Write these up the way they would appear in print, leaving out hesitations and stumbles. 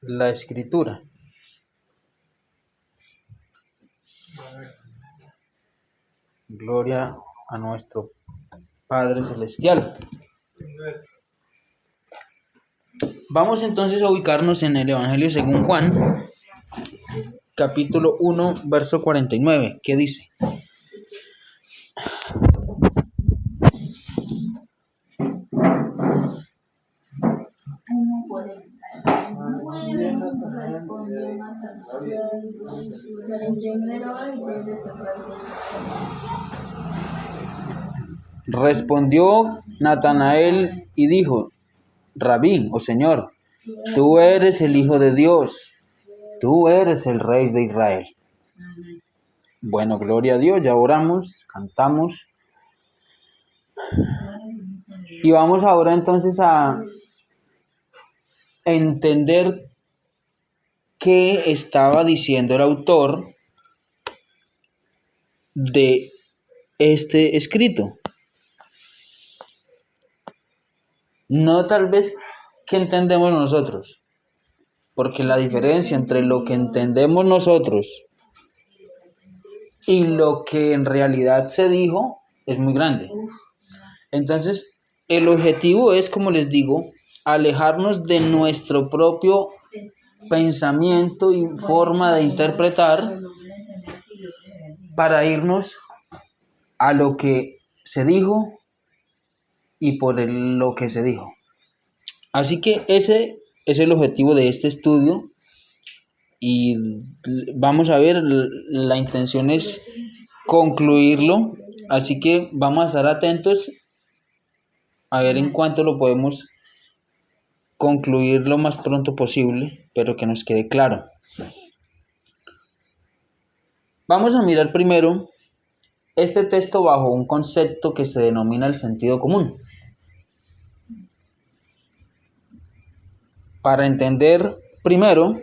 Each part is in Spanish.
la Escritura. Gloria a nuestro Padre Celestial. Vamos entonces a ubicarnos en el Evangelio según Juan, capítulo 1, verso 49, que dice: Respondió Natanael y dijo: Rabí, o Señor, tú eres el Hijo de Dios, tú eres el Rey de Israel. Bueno, gloria a Dios, ya oramos, cantamos. Y vamos ahora entonces a entender qué estaba diciendo el autor de este escrito. No tal vez que entendemos nosotros, porque la diferencia entre lo que entendemos nosotros y lo que en realidad se dijo es muy grande. Entonces, el objetivo es, como les digo, alejarnos de nuestro propio pensamiento y forma de interpretar para irnos a lo que se dijo y por lo que se dijo. Así que ese es el objetivo de este estudio y vamos a ver, la intención es concluirlo, así que vamos a estar atentos a ver en cuánto lo podemos concluir lo más pronto posible, pero que nos quede claro. Vamos a mirar primero este texto bajo un concepto que se denomina el sentido común. Para entender primero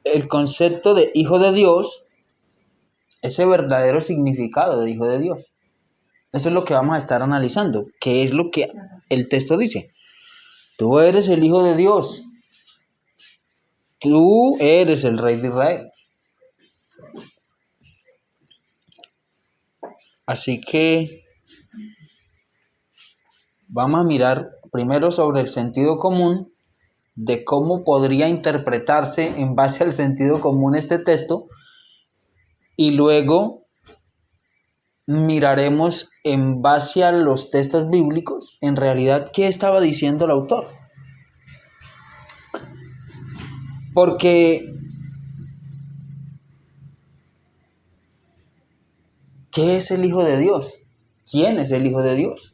el concepto de Hijo de Dios, ese verdadero significado de Hijo de Dios. Eso es lo que vamos a estar analizando, que es lo que el texto dice. Tú eres el Hijo de Dios. Tú eres el Rey de Israel. Así que vamos a mirar primero sobre el sentido común, de cómo podría interpretarse en base al sentido común este texto, y luego miraremos en base a los textos bíblicos, en realidad, qué estaba diciendo el autor. Porque, ¿qué es el Hijo de Dios? ¿Quién es el Hijo de Dios?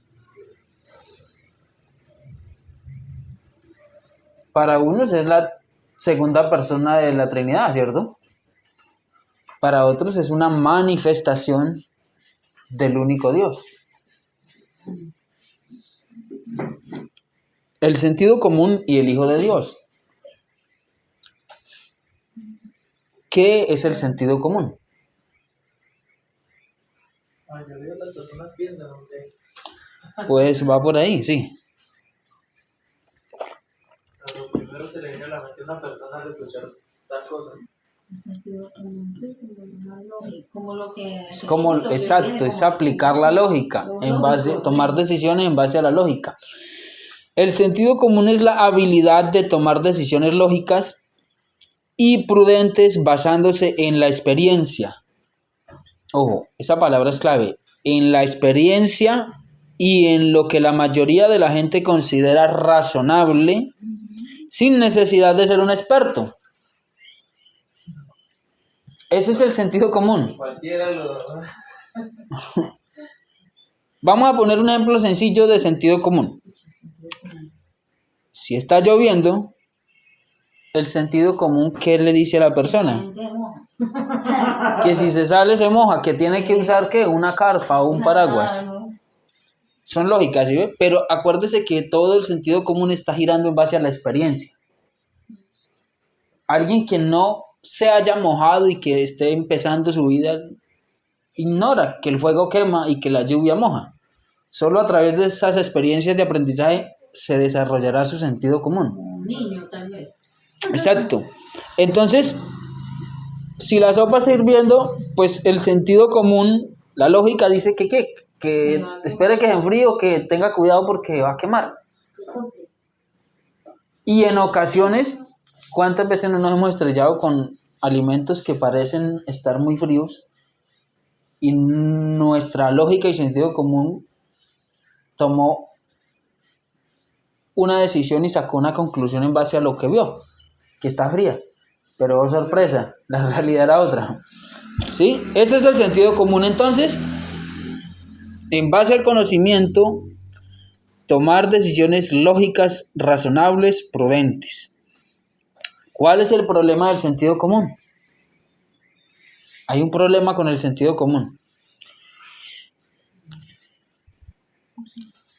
Para unos es la segunda persona de la Trinidad, ¿cierto? Para otros es una manifestación del único Dios. El sentido común y el Hijo de Dios. ¿Qué es el sentido común? La mayoría de las personas piensan, Pues va por ahí, sí. lo primero que le viene a la mente a una persona al escuchar tal cosa. Es como, exacto, es aplicar la lógica, en base, tomar decisiones en base a la lógica. El sentido común es la habilidad de tomar decisiones lógicas y prudentes basándose en la experiencia. Ojo, esa palabra es clave. En la experiencia y en lo que la mayoría de la gente considera razonable, sin necesidad de ser un experto. Ese es el sentido común. Cualquiera lo... Vamos a poner un ejemplo sencillo de sentido común. Si está lloviendo, el sentido común, ¿qué le dice a la persona? Que si se sale se moja, que tiene que usar ¿qué? Una carpa o un paraguas. Son lógicas, ¿sí ve? Pero acuérdese que todo el sentido común está girando en base a la experiencia. Alguien que no se haya mojado y que esté empezando su vida, ignora que el fuego quema y que la lluvia moja. Solo a través de esas experiencias de aprendizaje se desarrollará su sentido común. Un niño, tal vez. Exacto. Entonces, si la sopa está hirviendo, pues el sentido común, la lógica dice que espere que se enfríe o que tenga cuidado porque va a quemar. Y en ocasiones, ¿cuántas veces no nos hemos estrellado con alimentos que parecen estar muy fríos? Y nuestra lógica y sentido común tomó una decisión y sacó una conclusión en base a lo que vio, que está fría. Pero oh, sorpresa, la realidad era otra. ¿Sí? Ese es el sentido común. Entonces, en base al conocimiento, tomar decisiones lógicas, razonables, prudentes. ¿Cuál es el problema del sentido común? Hay un problema con el sentido común.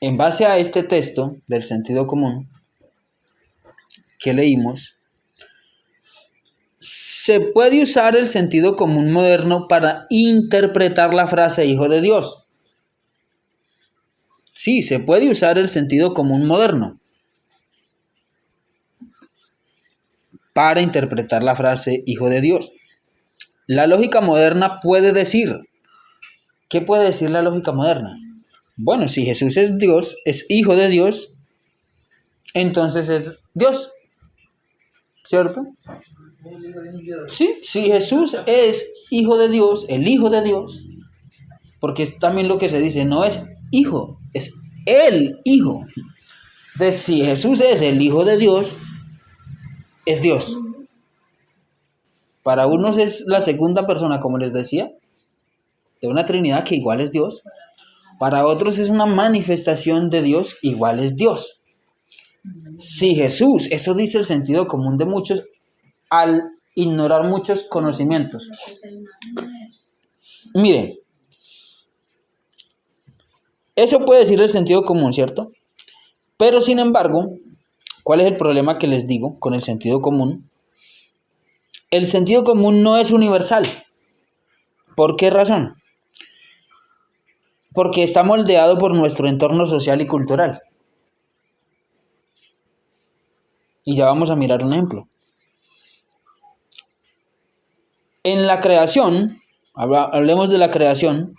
En base a este texto del sentido común que leímos, se puede usar el sentido común moderno para interpretar la frase hijo de Dios. Sí, se puede usar el sentido común moderno para interpretar la frase hijo de Dios. La lógica moderna puede decir, ¿qué puede decir la lógica moderna? Bueno, si Jesús es Dios, es hijo de Dios, entonces es Dios, ¿cierto? Sí, si Jesús es hijo de Dios, el hijo de Dios, porque es también lo que se dice, no es hijo, es el hijo. Entonces, si Jesús es el hijo de Dios, es Dios. Para unos es la segunda persona, como les decía, de una Trinidad que igual es Dios. Para otros es una manifestación de Dios, igual es Dios. Si Jesús, eso dice el sentido común de muchos, al ignorar muchos conocimientos. Miren, eso puede decir el sentido común, ¿cierto? Pero sin embargo, ¿cuál es el problema que les digo con el sentido común? El sentido común no es universal. ¿Por qué razón? Porque está moldeado por nuestro entorno social y cultural. Y ya vamos a mirar un ejemplo. En la creación, hablemos de la creación,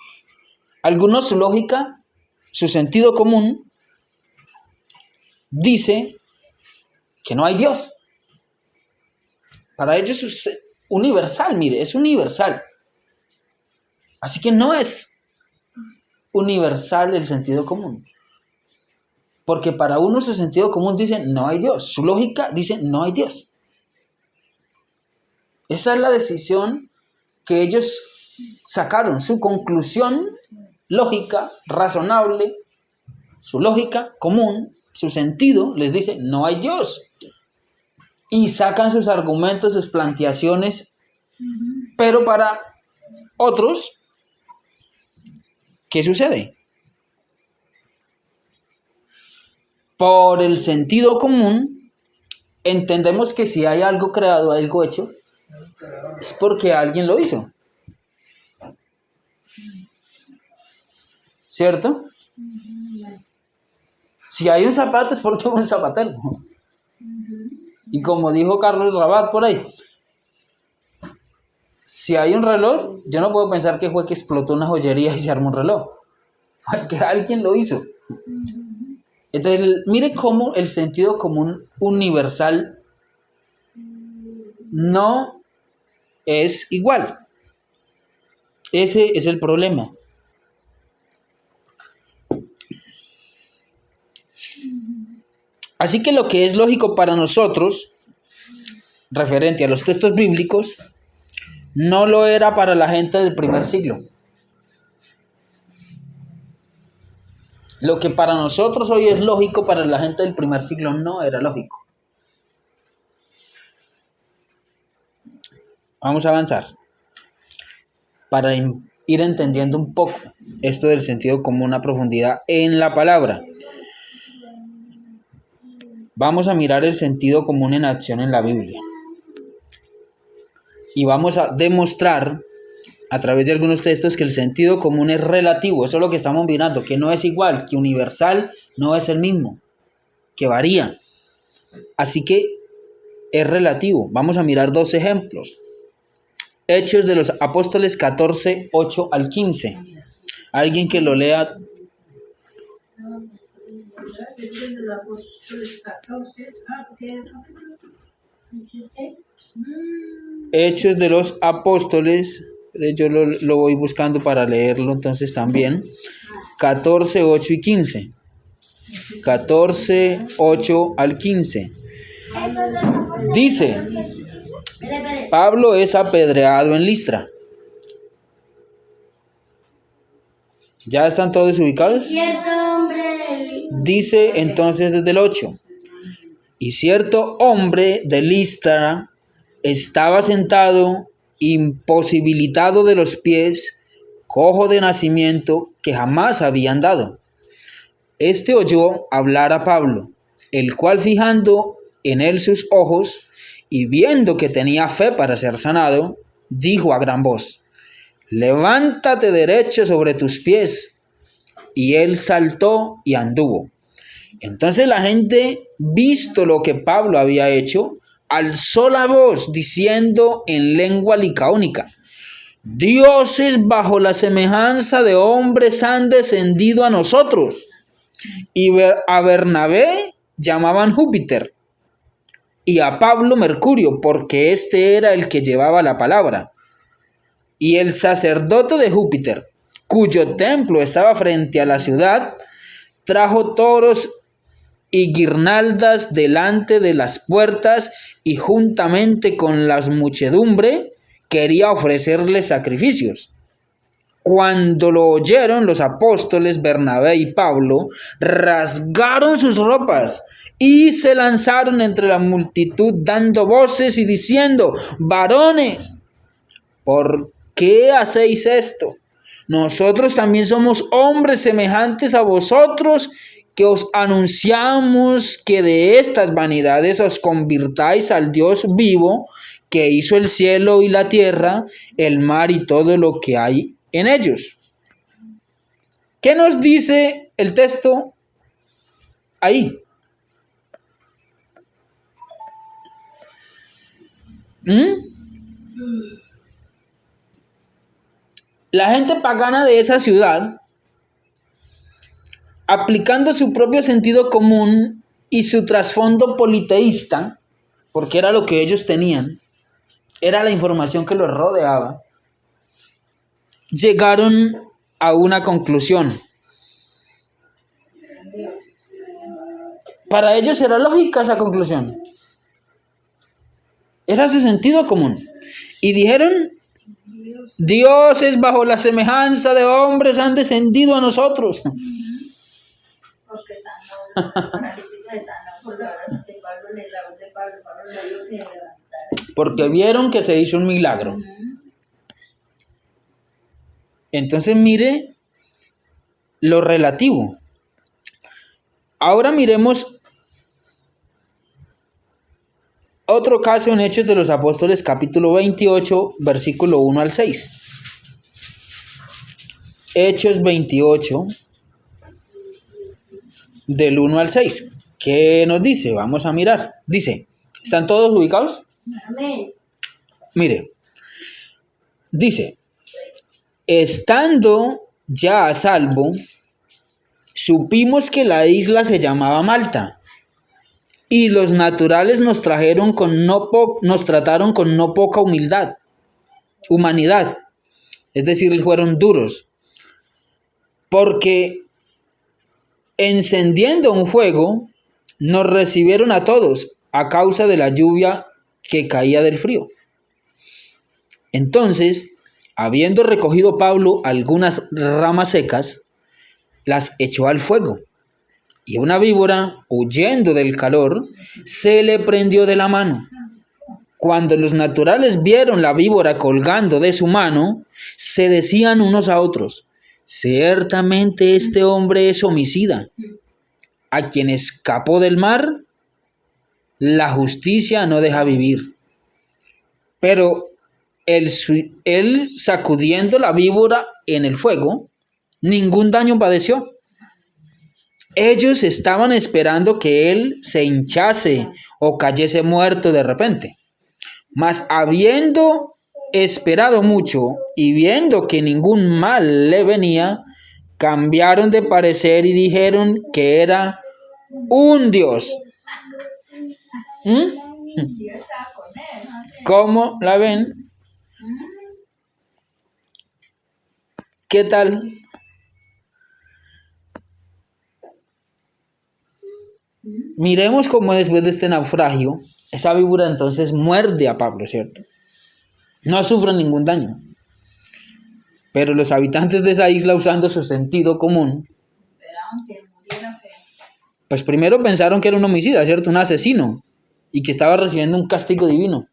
algunos su lógica, su sentido común, dice que no hay Dios. Para ellos es universal, mire, es universal. Así que no es universal el sentido común. Porque para uno su sentido común dice no hay Dios. Su lógica dice no hay Dios. Esa es la decisión que ellos sacaron. Su conclusión lógica, razonable, su lógica común, su sentido les dice no hay Dios. Y sacan sus argumentos, sus planteaciones. Pero para otros, ¿qué sucede? Por el sentido común, entendemos que si hay algo creado, algo hecho, es porque alguien lo hizo. ¿Cierto? Si hay un zapato, es porque hubo un zapatero. Y como dijo Carlos Rabat por ahí, si hay un reloj, yo no puedo pensar que fue que explotó una joyería y se armó un reloj. Que alguien lo hizo. Entonces, mire cómo el sentido común universal no es igual. Ese es el problema. Así que lo que es lógico para nosotros, referente a los textos bíblicos, no lo era para la gente del primer siglo. Lo que para nosotros hoy es lógico, para la gente del primer siglo no era lógico. Vamos a avanzar para ir entendiendo un poco esto del sentido común a profundidad en la palabra. Vamos a mirar el sentido común en acción en la Biblia. Y vamos a demostrar a través de algunos textos que el sentido común es relativo. Eso es lo que estamos mirando, que no es igual, que universal no es el mismo, que varía. Así que es relativo. Vamos a mirar dos ejemplos. Hechos de los Apóstoles 14, 8 al 15. Alguien que lo lea. Hechos de los Apóstoles, yo lo voy buscando para leerlo entonces también. 14, 8 y 15. 14, 8 al 15. Dice, Pablo es apedreado en Listra. ¿Ya están todos ubicados? Dice entonces desde el 8. Y cierto hombre de Listra estaba sentado, imposibilitado de los pies, cojo de nacimiento, que jamás había andado. Este oyó hablar a Pablo, el cual fijando en él sus ojos, y viendo que tenía fe para ser sanado, dijo a gran voz, levántate derecho sobre tus pies. Y él saltó y anduvo. Entonces la gente, visto lo que Pablo había hecho, alzó la voz diciendo en lengua licaónica, dioses bajo la semejanza de hombres han descendido a nosotros. Y a Bernabé llamaban Júpiter, y a Pablo Mercurio, porque este era el que llevaba la palabra. Y el sacerdote de Júpiter, cuyo templo estaba frente a la ciudad, trajo toros y guirnaldas delante de las puertas, y juntamente con la muchedumbre quería ofrecerle sacrificios. Cuando lo oyeron los apóstoles Bernabé y Pablo, rasgaron sus ropas y se lanzaron entre la multitud dando voces y diciendo, varones, ¿por qué hacéis esto? Nosotros también somos hombres semejantes a vosotros, que os anunciamos que de estas vanidades os convirtáis al Dios vivo, que hizo el cielo y la tierra, el mar y todo lo que hay en ellos. ¿Qué nos dice el texto ahí? La gente pagana de esa ciudad, aplicando su propio sentido común y su trasfondo politeísta, porque era lo que ellos tenían, era la información que los rodeaba, llegaron a una conclusión. Para ellos era lógica esa conclusión. Era su sentido común. Y dijeron, dioses bajo la semejanza de hombres han descendido a nosotros. Porque sanó, paralítico de sanó por la oración de Pablo, Pablo le dio que levantar. Porque vieron que se hizo un milagro. Entonces mire lo relativo. Ahora miremos otro caso en Hechos de los Apóstoles, capítulo 28, versículo 1 al 6. Hechos 28, del 1 al 6. ¿Qué nos dice? Vamos a mirar. Dice, ¿están todos ubicados? Amén. Mire, dice, estando ya a salvo, supimos que la isla se llamaba Malta, y los naturales nos trataron con no poca humanidad, es decir, fueron duros, porque encendiendo un fuego, nos recibieron a todos a causa de la lluvia que caía del frío. Entonces, habiendo recogido Pablo algunas ramas secas, las echó al fuego, y una víbora, huyendo del calor, se le prendió de la mano. Cuando los naturales vieron la víbora colgando de su mano, se decían unos a otros, ciertamente este hombre es homicida. A quien escapó del mar, la justicia no deja vivir. Pero él sacudiendo la víbora en el fuego, ningún daño padeció. Ellos estaban esperando que él se hinchase o cayese muerto de repente. Mas habiendo esperado mucho y viendo que ningún mal le venía, cambiaron de parecer y dijeron que era un dios. Dios estaba con él, ¿no? ¿Cómo la ven? ¿Qué tal? Miremos cómo después de este naufragio, esa víbora entonces muerde a Pablo, ¿cierto? No sufre ningún daño. Pero los habitantes de esa isla, usando su sentido común, Esperaban que muriera, pues primero pensaron que era un homicida, ¿cierto? Un asesino, y que estaba recibiendo un castigo divino.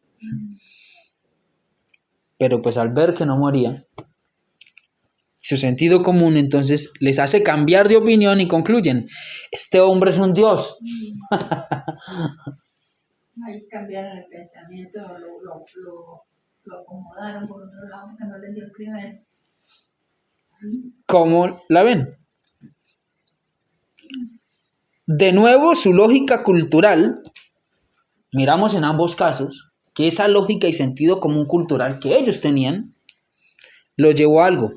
Pero pues al ver que no moría, su sentido común entonces les hace cambiar de opinión y concluyen, este hombre es un dios. ahí cambiaron el pensamiento, lo acomodaron por otro lado, que no les dio el primero. ¿Cómo la ven? De nuevo, su lógica cultural, miramos en ambos casos, que esa lógica y sentido común cultural que ellos tenían, lo llevó a algo.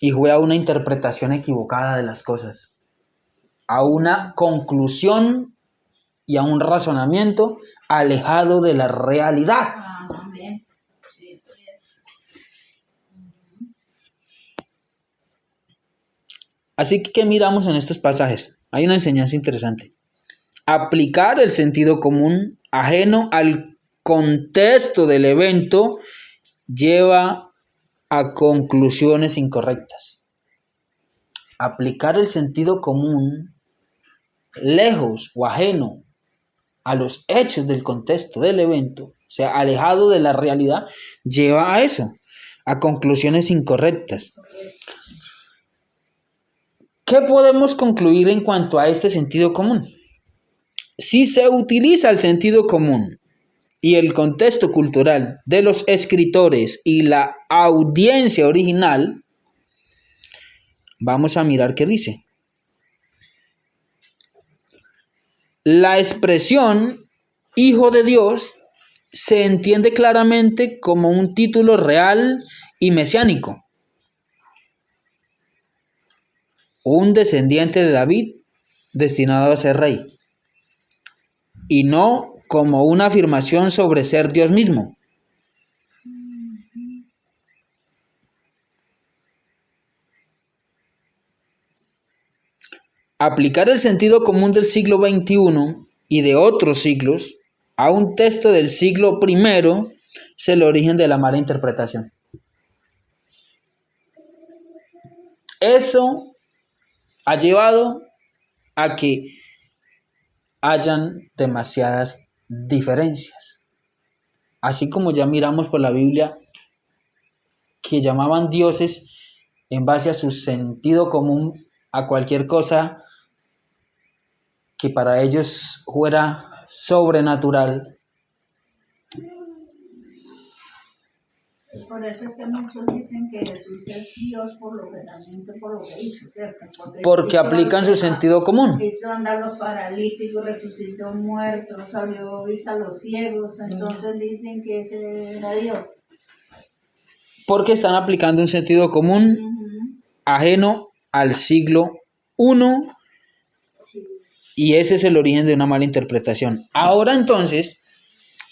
Y fue a una interpretación equivocada de las cosas, a una conclusión y a un razonamiento alejado de la realidad. Amén. Sí, Así que, ¿qué miramos en estos pasajes? Hay una enseñanza interesante. Aplicar el sentido común ajeno al contexto del evento lleva a conclusiones incorrectas. Aplicar el sentido común lejos o ajeno a los hechos del contexto del evento, o sea, alejado de la realidad, lleva a eso, a conclusiones incorrectas. ¿Qué podemos concluir en cuanto a este sentido común? Si se utiliza el sentido común y el contexto cultural de los escritores y la audiencia original, vamos a mirar qué dice. La expresión Hijo de Dios se entiende claramente como un título real y mesiánico. Un descendiente de David destinado a ser rey. Y no como una afirmación sobre ser Dios mismo. Aplicar el sentido común del siglo XXI y de otros siglos a un texto del siglo I es el origen de la mala interpretación. Eso ha llevado a que hayan demasiadas diferencias. Así como ya miramos por la Biblia que llamaban dioses en base a su sentido común a cualquier cosa que para ellos fuera sobrenatural. Por eso es que muchos dicen que Jesús es Dios por lo que también por lo que hizo, ¿cierto? Porque aplican su sentido común. Hizo andar los paralíticos, resucitó muertos, abrió vista a los ciegos, entonces dicen que ese era Dios. Porque están aplicando un sentido común ajeno al siglo I, y ese es el origen de una mala interpretación. Ahora entonces,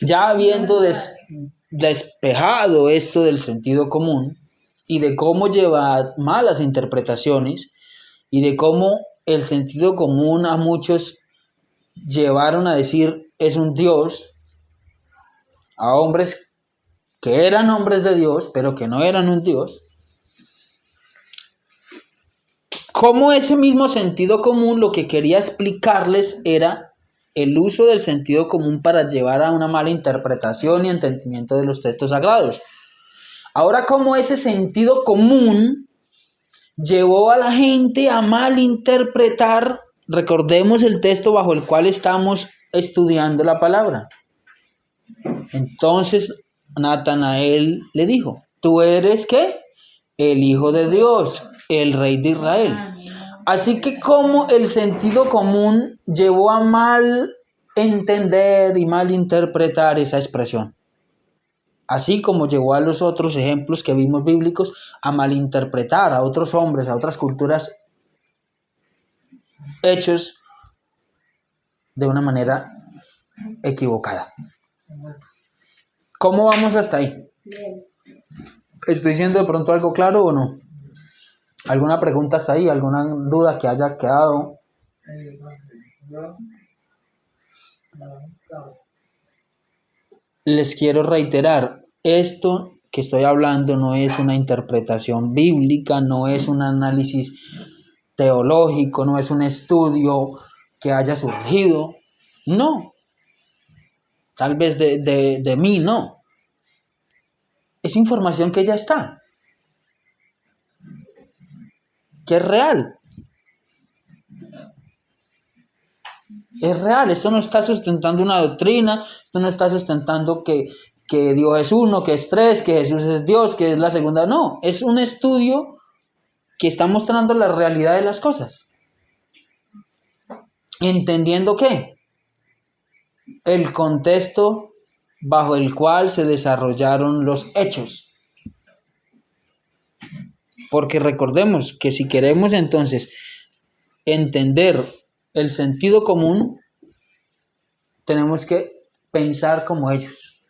ya habiendo despejado esto del sentido común y de cómo lleva malas interpretaciones y de cómo el sentido común a muchos llevaron a decir es un Dios, a hombres que eran hombres de Dios pero que no eran un Dios, como ese mismo sentido común lo que quería explicarles era el uso del sentido común para llevar a una mala interpretación y entendimiento de los textos sagrados. Ahora, como ese sentido común llevó a la gente a malinterpretar, recordemos el texto bajo el cual estamos estudiando la palabra. Entonces, Natanael le dijo, ¿tú eres qué? El Hijo de Dios, el Rey de Israel. Así que como el sentido común llevó a mal entender y mal interpretar esa expresión. Así como llevó a los otros ejemplos que vimos bíblicos a malinterpretar a otros hombres, a otras culturas, hechos de una manera equivocada. ¿Cómo vamos hasta ahí? ¿Estoy diciendo de pronto algo claro o no? ¿Alguna pregunta hasta ahí? ¿Alguna duda que haya quedado? Les quiero reiterar, esto que estoy hablando no es una interpretación bíblica, no es un análisis teológico, no es un estudio que haya surgido, no. Tal vez de mí, no. Es información que ya está, que es real. Es real, esto no está sustentando una doctrina, esto no está sustentando que Dios es uno, que es tres, que Jesús es Dios, que es la segunda, no. Es un estudio que está mostrando la realidad de las cosas. Entendiendo que el contexto bajo el cual se desarrollaron los hechos. Porque recordemos que si queremos entonces entender el sentido común, tenemos que pensar como ellos.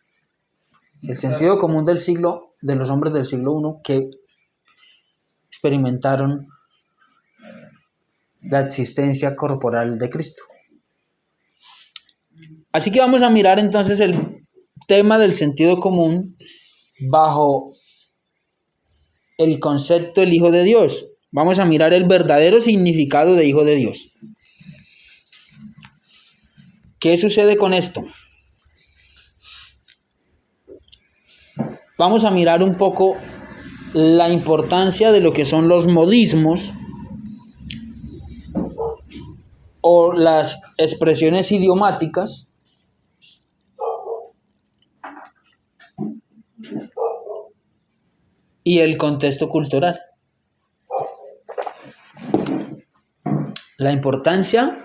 El sentido común de los hombres del siglo I que experimentaron la existencia corporal de Cristo. Así que vamos a mirar entonces el tema del sentido común bajo el concepto del Hijo de Dios. Vamos a mirar el verdadero significado de Hijo de Dios. ¿Qué sucede con esto? Vamos a mirar un poco la importancia de lo que son los modismos o las expresiones idiomáticas y el contexto cultural. La importancia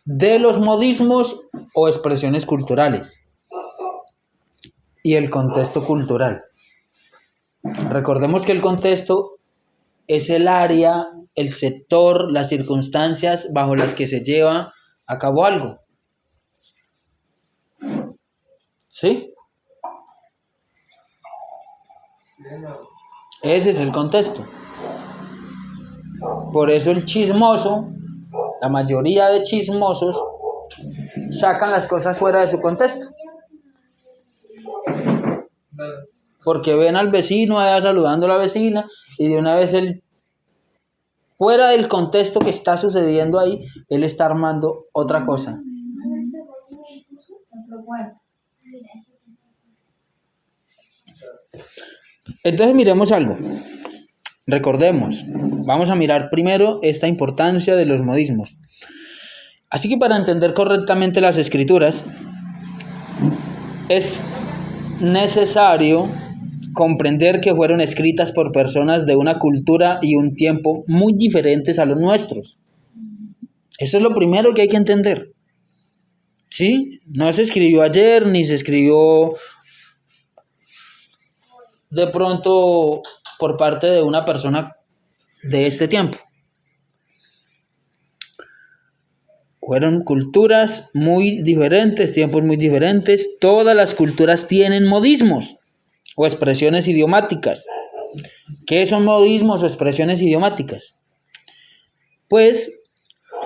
de los modismos o expresiones culturales y el contexto cultural. Recordemos que el contexto es el área, el sector, las circunstancias bajo las que se lleva a cabo algo. ¿Sí? Ese es el contexto. Por eso el chismoso, la mayoría de chismosos, sacan las cosas fuera de su contexto. Porque ven al vecino allá saludando a la vecina y de una vez él, fuera del contexto que está sucediendo ahí, él está armando otra cosa. Entonces miremos algo. Recordemos, vamos a mirar primero esta importancia de los modismos. Así que para entender correctamente las escrituras, es necesario comprender que fueron escritas por personas de una cultura y un tiempo muy diferentes a los nuestros. Eso es lo primero que hay que entender. ¿Sí? No se escribió ayer, ni se escribió de pronto por parte de una persona de este tiempo. Fueron culturas muy diferentes, tiempos muy diferentes. Todas las culturas tienen modismos o expresiones idiomáticas. ¿Qué son modismos o expresiones idiomáticas? Pues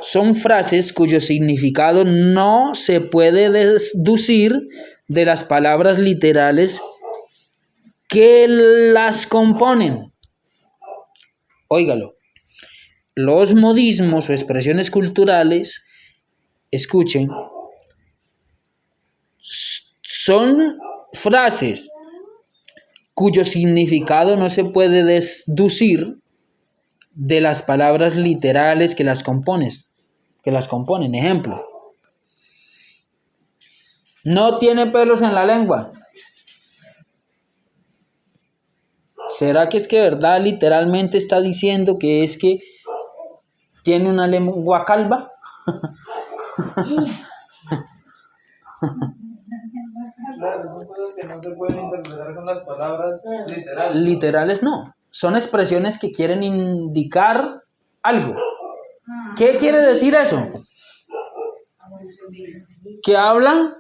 son frases cuyo significado no se puede deducir de las palabras literales que las componen. Óigalo. Los modismos o expresiones culturales, escuchen, son frases cuyo significado no se puede deducir de las palabras literales que las componen. Ejemplo: no tiene pelos en la lengua. ¿Será que es que de verdad literalmente está diciendo que es que tiene una lengua calva? Claro, son cosas que no se pueden interpretar con las palabras literales. Literales no, son expresiones que quieren indicar algo. ¿Qué quiere decir eso? Que habla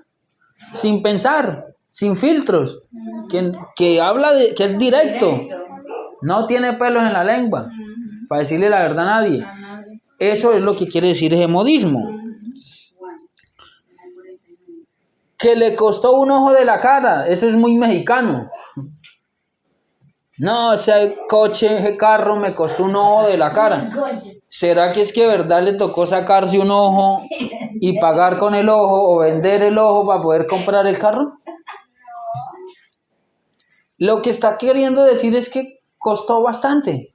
sin pensar, sin filtros, que habla que es directo, no tiene pelos en la lengua, para decirle la verdad a nadie. Eso es lo que quiere decir ese modismo. Que le costó un ojo de la cara, eso es muy mexicano. No, ese coche, ese carro me costó un ojo de la cara. ¿Será que es que de verdad le tocó sacarse un ojo y pagar con el ojo o vender el ojo para poder comprar el carro? Lo que está queriendo decir es que costó bastante.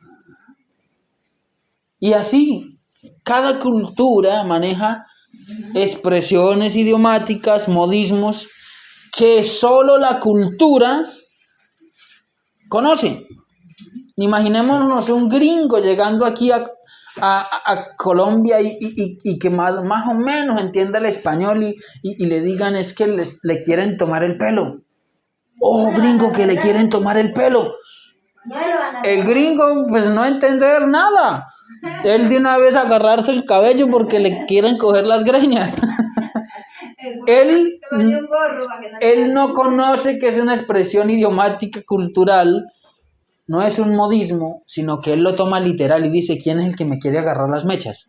Y así, cada cultura maneja expresiones idiomáticas, modismos, que solo la cultura conoce. Imaginémonos un gringo llegando aquí a Colombia y que más o menos entienda el español y le digan es que le quieren tomar el pelo. Oh, gringo, que le quieren tomar el pelo. El gringo, pues no entender nada. Él de una vez agarrarse el cabello porque le quieren coger las greñas. Él no conoce que es una expresión idiomática cultural, no es un modismo, sino que él lo toma literal y dice, ¿quién es el que me quiere agarrar las mechas?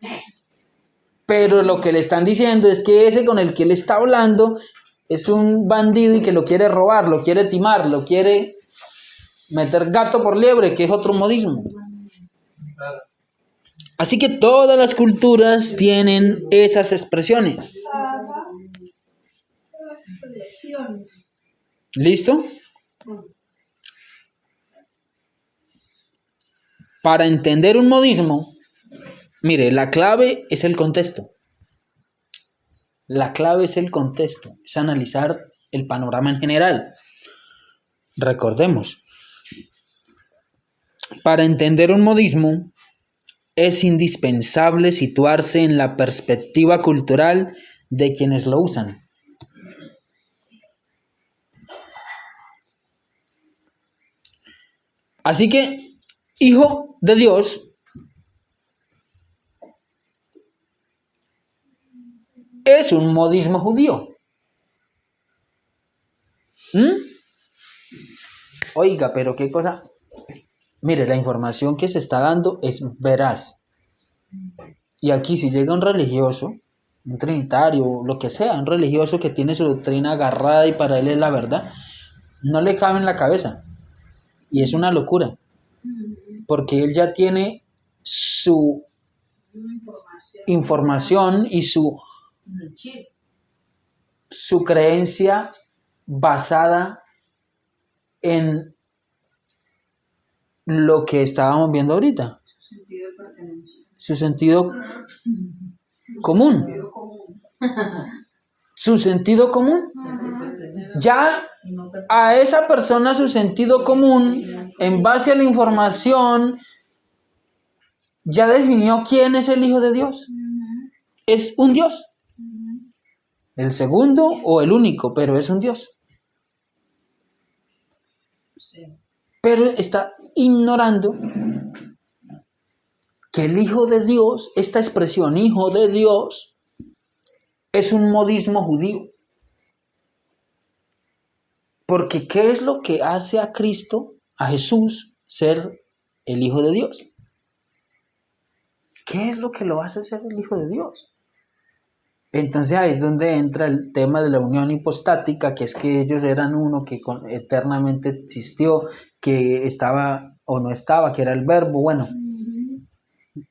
Pero lo que le están diciendo es que ese con el que él está hablando es un bandido y que lo quiere robar, lo quiere timar, lo quiere meter gato por liebre, que es otro modismo. Así que todas las culturas tienen esas expresiones. ¿Listo? Para entender un modismo, mire, la clave es el contexto. La clave es el contexto, es analizar el panorama en general. Recordemos, para entender un modismo es indispensable situarse en la perspectiva cultural de quienes lo usan. Así que, hijo de Dios es un modismo judío. Oiga, pero qué cosa. Mire, la información que se está dando es veraz. Y aquí si llega un religioso, un trinitario, lo que sea, un religioso que tiene su doctrina agarrada y para él es la verdad, no le cabe en la cabeza. Y es una locura. Porque él ya tiene su información y su creencia basada en lo que estábamos viendo ahorita. Su sentido común. Su sentido común. Ya a esa persona su sentido común, en base a la información, ya definió quién es el Hijo de Dios. Es un Dios. El segundo o el único, pero es un Dios. Pero está ignorando que el Hijo de Dios, esta expresión Hijo de Dios, es un modismo judío. Porque ¿qué es lo que hace a Cristo, a Jesús, ser el Hijo de Dios? ¿Qué es lo que lo hace ser el Hijo de Dios? Entonces ahí es donde entra el tema de la unión hipostática, que es que ellos eran uno que eternamente existió, que estaba o no estaba, que era el verbo. Bueno,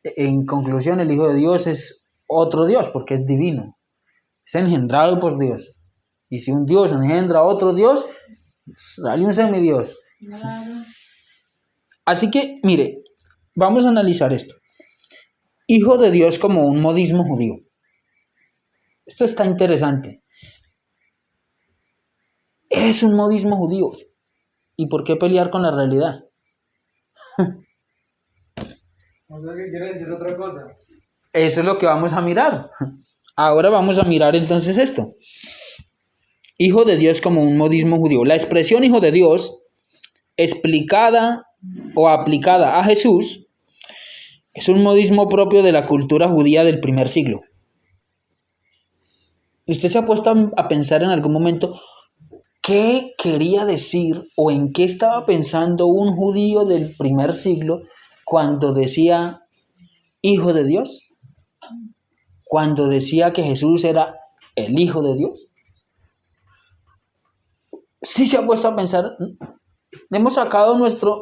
en conclusión, el Hijo de Dios es otro Dios porque es divino, es engendrado por Dios. Y si un Dios engendra a otro Dios, hay un semidios. Así que, mire, vamos a analizar esto. Hijo de Dios como un modismo judío. Esto está interesante. Es un modismo judío. ¿Y por qué pelear con la realidad? No sé qué quiere decir otra cosa. Eso es lo que vamos a mirar. Ahora vamos a mirar entonces esto. Hijo de Dios como un modismo judío. La expresión hijo de Dios, explicada o aplicada a Jesús, es un modismo propio de la cultura judía del primer siglo. ¿Usted se ha puesto a pensar en algún momento qué quería decir o en qué estaba pensando un judío del primer siglo cuando decía hijo de Dios? Cuando decía que Jesús era el Hijo de Dios. Sí se ha puesto a pensar. Hemos sacado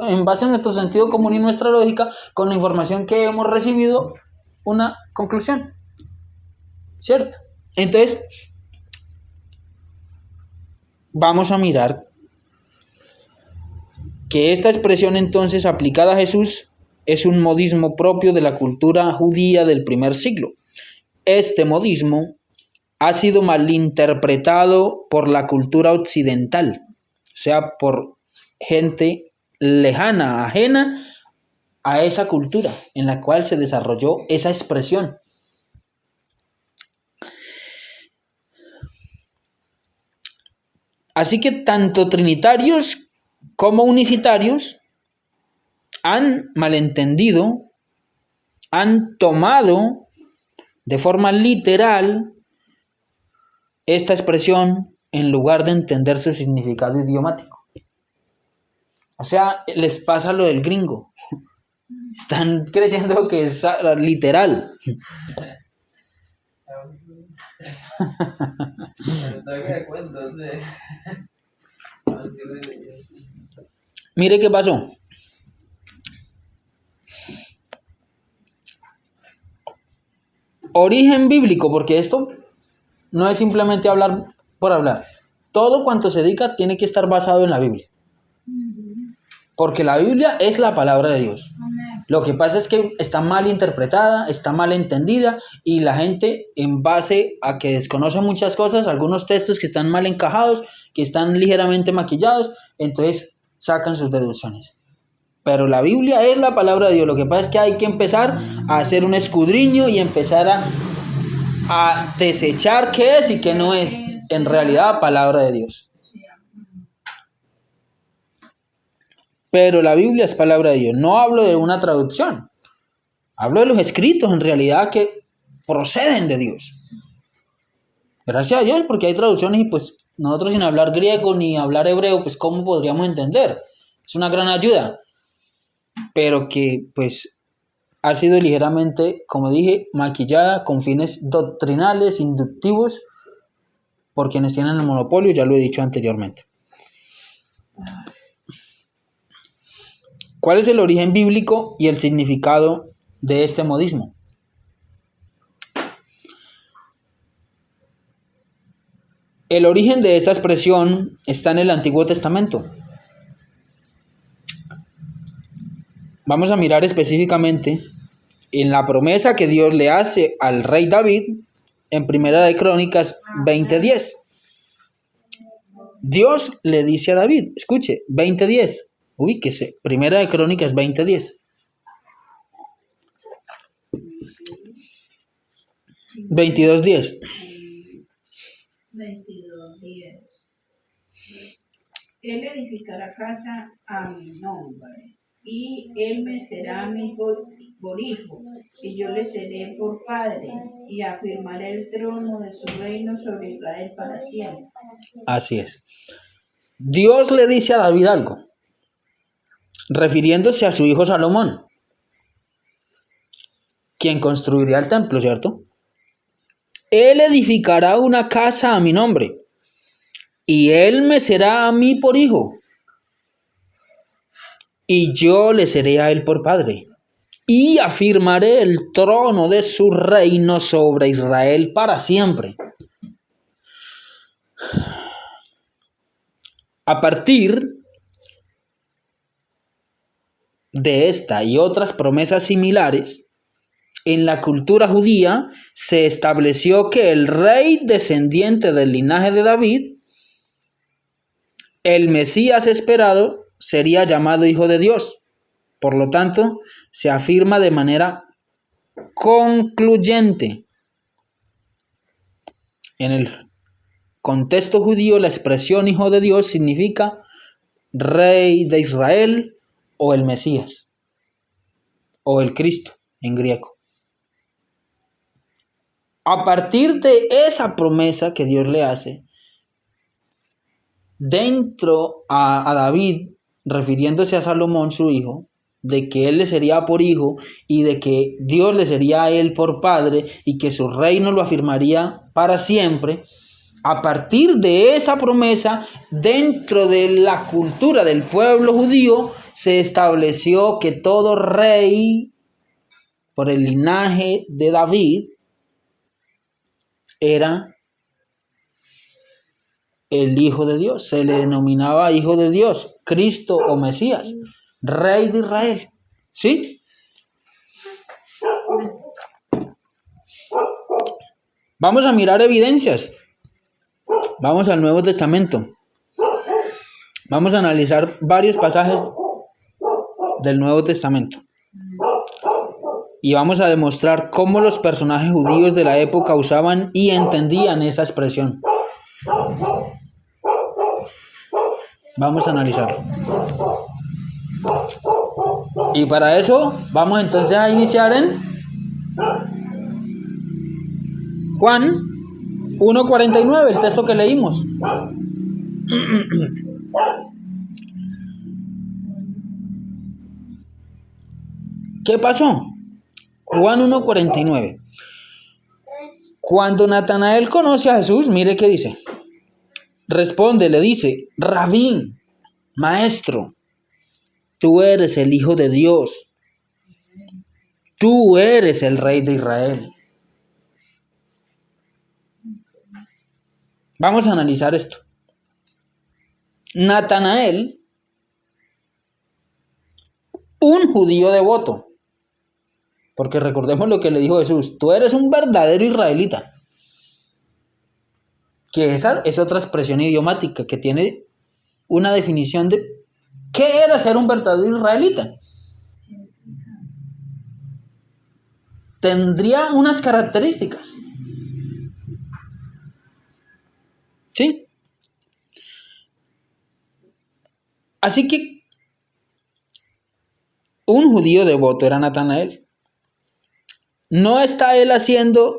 en base a nuestro sentido común y nuestra lógica, con la información que hemos recibido, una conclusión. ¿Cierto? Entonces, vamos a mirar que esta expresión entonces aplicada a Jesús es un modismo propio de la cultura judía del primer siglo. Este modismo ha sido malinterpretado por la cultura occidental, o sea, por gente lejana, ajena a esa cultura en la cual se desarrolló esa expresión. Así que tanto trinitarios como unicitarios han malentendido, han tomado de forma literal esta expresión en lugar de entender su significado idiomático. O sea, les pasa lo del gringo. Están creyendo que es literal. Mire qué pasó. Origen bíblico, porque esto no es simplemente hablar por hablar. Todo cuanto se diga tiene que estar basado en la Biblia. Porque la Biblia es la palabra de Dios. Lo que pasa es que está mal interpretada, está mal entendida, y la gente, en base a que desconoce muchas cosas, algunos textos que están mal encajados, que están ligeramente maquillados, entonces sacan sus deducciones. Pero la Biblia es la palabra de Dios. Lo que pasa es que hay que empezar a hacer un escudriño y empezar a desechar qué es y qué no es en realidad palabra de Dios. Pero la Biblia es palabra de Dios. No hablo de una traducción. Hablo de los escritos en realidad que proceden de Dios. Gracias a Dios, porque hay traducciones y pues nosotros sin hablar griego ni hablar hebreo, pues ¿cómo podríamos entender? Es una gran ayuda. Pero que pues ha sido ligeramente, como dije, maquillada con fines doctrinales, inductivos, por quienes tienen el monopolio, ya lo he dicho anteriormente. ¿Cuál es el origen bíblico y el significado de este modismo? El origen de esta expresión está en el Antiguo Testamento. Vamos a mirar específicamente en la promesa que Dios le hace al rey David en Primera de Crónicas 20:10. Dios le dice a David, escuche, 20:10, ubíquese, Primera de Crónicas 20:10. 22:10. 22:10. Él edificará casa a mi nombre, y él me será mi por hijo, y yo le seré por padre, y afirmaré el trono de su reino sobre Israel para siempre. Así es. Dios le dice a David algo, refiriéndose a su hijo Salomón, quien construiría el templo, ¿cierto? Él edificará una casa a mi nombre, y él me será a mí por hijo, y yo le seré a él por padre, y afirmaré el trono de su reino sobre Israel para siempre. A partir de esta y otras promesas similares, en la cultura judía se estableció que el rey descendiente del linaje de David, el Mesías esperado, sería llamado Hijo de Dios. Por lo tanto, se afirma de manera concluyente. En el contexto judío, la expresión hijo de Dios significa rey de Israel o el Mesías o el Cristo en griego. A partir de esa promesa que Dios le hace, dentro a David, refiriéndose a Salomón, su hijo, de que él le sería por hijo y de que Dios le sería a él por padre y que su reino lo afirmaría para siempre, a partir de esa promesa, dentro de la cultura del pueblo judío, se estableció que todo rey por el linaje de David era el Hijo de Dios, se le denominaba Hijo de Dios, Cristo o Mesías, Rey de Israel. ¿Sí? Vamos a mirar evidencias. Vamos al Nuevo Testamento. Vamos a analizar varios pasajes del Nuevo Testamento. Y vamos a demostrar cómo los personajes judíos de la época usaban y entendían esa expresión. Vamos a analizarlo. Y para eso vamos entonces a iniciar en Juan 1:49, el texto que leímos. ¿Qué pasó? Juan 1:49. Cuando Natanael conoce a Jesús, mire qué dice. Responde, le dice: Rabí, maestro, tú eres el Hijo de Dios. Tú eres el Rey de Israel. Vamos a analizar esto. Natanael, un judío devoto, porque recordemos lo que le dijo Jesús: tú eres un verdadero israelita. Que esa es otra expresión idiomática que tiene una definición de qué era ser un verdadero israelita. Tendría unas características. ¿Sí? Así que un judío devoto era Natanael. No está él haciendo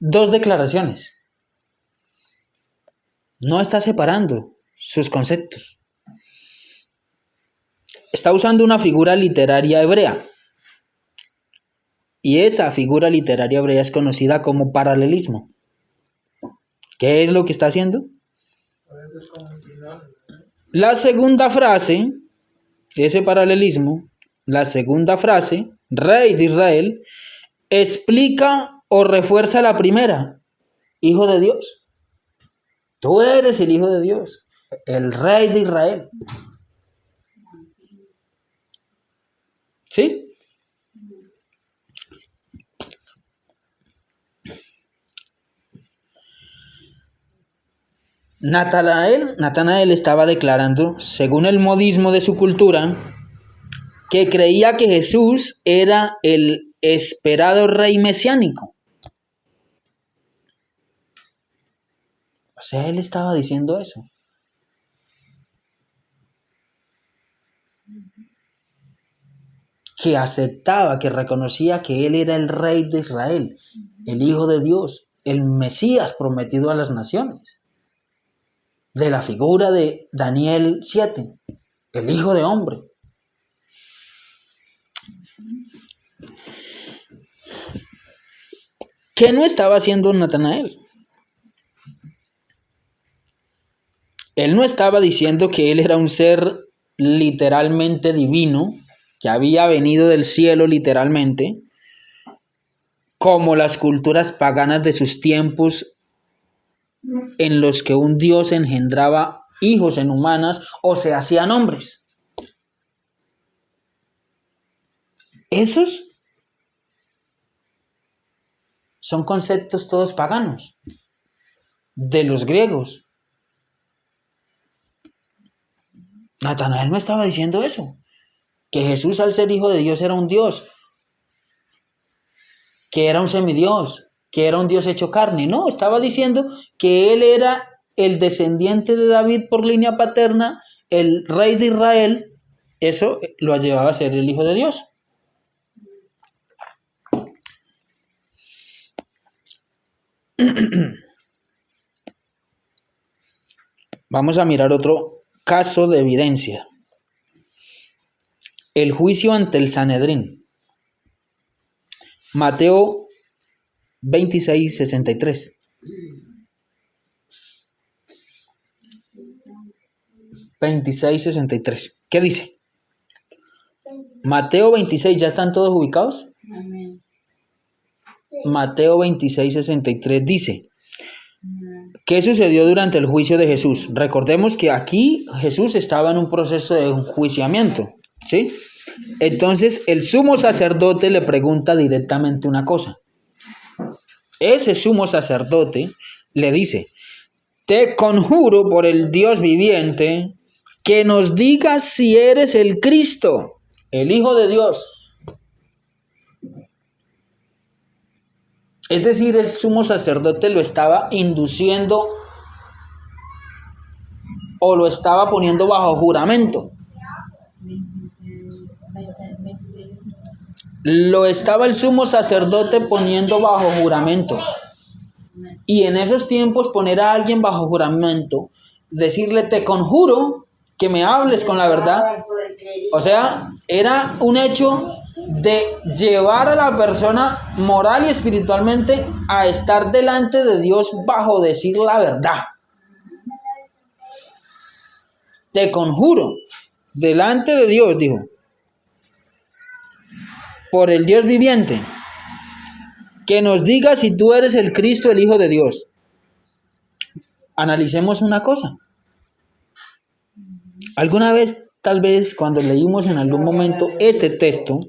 dos declaraciones. No está separando sus conceptos. Está usando una figura literaria hebrea. Y esa figura literaria hebrea es conocida como paralelismo. ¿Qué es lo que está haciendo? La segunda frase de ese paralelismo, la segunda frase, Rey de Israel, explica o refuerza la primera, Hijo de Dios. Tú eres el Hijo de Dios, el Rey de Israel. ¿Sí? Natanael estaba declarando, según el modismo de su cultura, que creía que Jesús era el esperado rey mesiánico. O sea, él estaba diciendo eso. Que aceptaba, que reconocía que él era el Rey de Israel, el Hijo de Dios, el Mesías prometido a las naciones. De la figura de Daniel 7, el Hijo de Hombre. ¿Qué no estaba haciendo Natanael? Él no estaba diciendo que él era un ser literalmente divino, que había venido del cielo literalmente, como las culturas paganas de sus tiempos, en los que un dios engendraba hijos en humanas o se hacían hombres. Esos son conceptos todos paganos, de los griegos. Natanael no estaba diciendo eso. que Jesús al ser hijo de Dios era un Dios, que era un semidios, que era un Dios hecho carne. No, estaba diciendo que él era el descendiente de David por línea paterna, el rey de Israel. Eso lo llevaba a ser el hijo de Dios. Vamos a mirar otro caso de evidencia. El juicio ante el Sanedrín. Mateo 26:63. ¿Qué dice? Mateo 26, ¿ya están todos ubicados? Amén. Mateo 26:63 dice: ¿qué sucedió durante el juicio de Jesús? Recordemos que aquí Jesús estaba en un proceso de enjuiciamiento, ¿sí? Entonces el sumo sacerdote le pregunta directamente una cosa. Ese sumo sacerdote le dice: te conjuro por el Dios viviente que nos digas si eres el Cristo, el Hijo de Dios. Es decir, el sumo sacerdote lo estaba induciendo o lo estaba poniendo bajo juramento. Lo estaba el sumo sacerdote poniendo bajo juramento. Y en esos tiempos poner a alguien bajo juramento, decirle te conjuro que me hables con la verdad, o sea, era un hecho de llevar a la persona moral y espiritualmente a estar delante de Dios bajo decir la verdad. Te conjuro delante de Dios, dijo, por el Dios viviente, que nos diga si tú eres el Cristo, el Hijo de Dios. Analicemos una cosa. Alguna vez, tal vez, cuando leímos en algún momento este texto,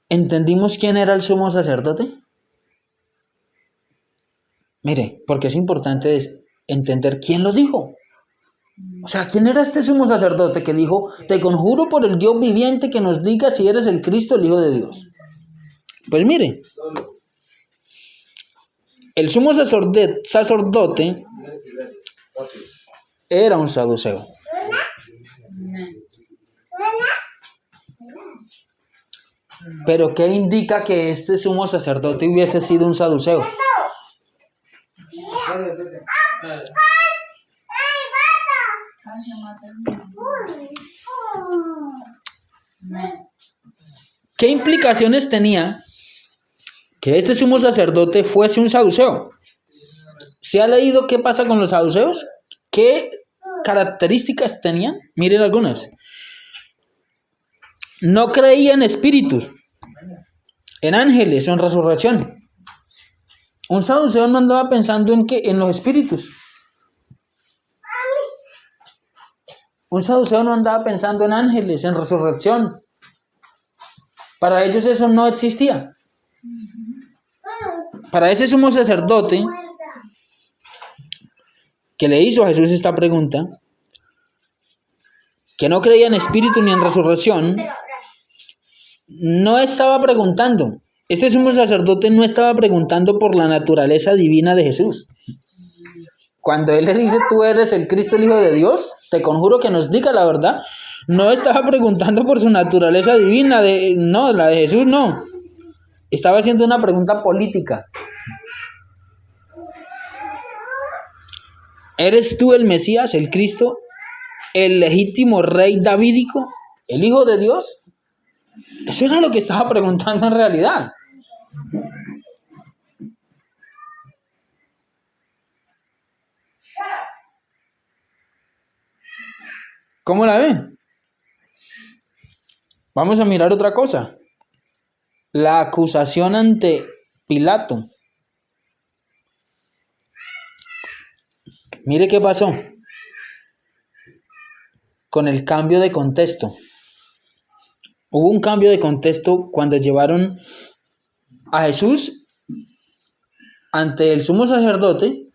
¿entendimos quién era el sumo sacerdote? Mire, porque es importante entender quién lo dijo. O sea, ¿quién era este sumo sacerdote que dijo, te conjuro por el Dios viviente que nos diga si eres el Cristo, el Hijo de Dios? Pues mire, el sumo sacerdote era un saduceo. Pero ¿qué indica que este sumo sacerdote hubiese sido un saduceo? ¿Qué implicaciones tenía que este sumo sacerdote fuese un saduceo? ¿Se ha leído qué pasa con los saduceos? ¿Qué características tenían? Miren algunas. No creía en espíritus, en ángeles o en resurrección. Un saduceo no andaba pensando en los espíritus. Un saduceo no andaba pensando en ángeles, en resurrección. Para ellos eso no existía. Para ese sumo sacerdote que le hizo a Jesús esta pregunta, que no creía en espíritu ni en resurrección, no estaba preguntando. Este sumo sacerdote no estaba preguntando por la naturaleza divina de Jesús. Cuando él le dice, tú eres el Cristo, el Hijo de Dios, te conjuro que nos diga la verdad, no estaba preguntando por su naturaleza divina, no, la de Jesús no. Estaba haciendo una pregunta política. ¿Eres tú el Mesías, el Cristo, el legítimo rey davídico, el Hijo de Dios? Eso era lo que estaba preguntando en realidad. ¿Cómo la ven? Vamos a mirar otra cosa. La acusación ante Pilato. Mire qué pasó con el cambio de contexto. Hubo un cambio de contexto cuando llevaron a Jesús ante el sumo sacerdote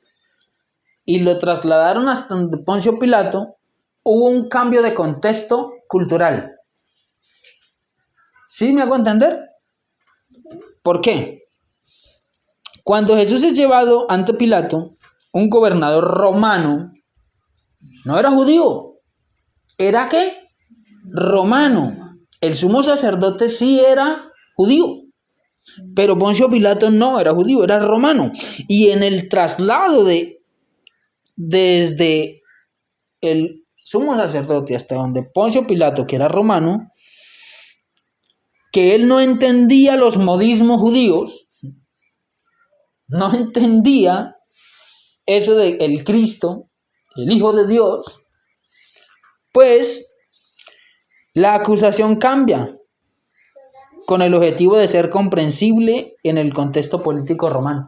y lo trasladaron hasta donde Poncio Pilato, hubo un cambio de contexto cultural. ¿Sí me hago entender? ¿Por qué? Cuando Jesús es llevado ante Pilato, un gobernador romano, no era judío, ¿era qué? Romano. El sumo sacerdote sí era judío, pero Poncio Pilato no era judío, era romano. Y en el traslado desde el sumo sacerdote hasta donde Poncio Pilato, que era romano, que él no entendía los modismos judíos, no entendía eso de el Cristo, el Hijo de Dios, pues la acusación cambia con el objetivo de ser comprensible en el contexto político romano.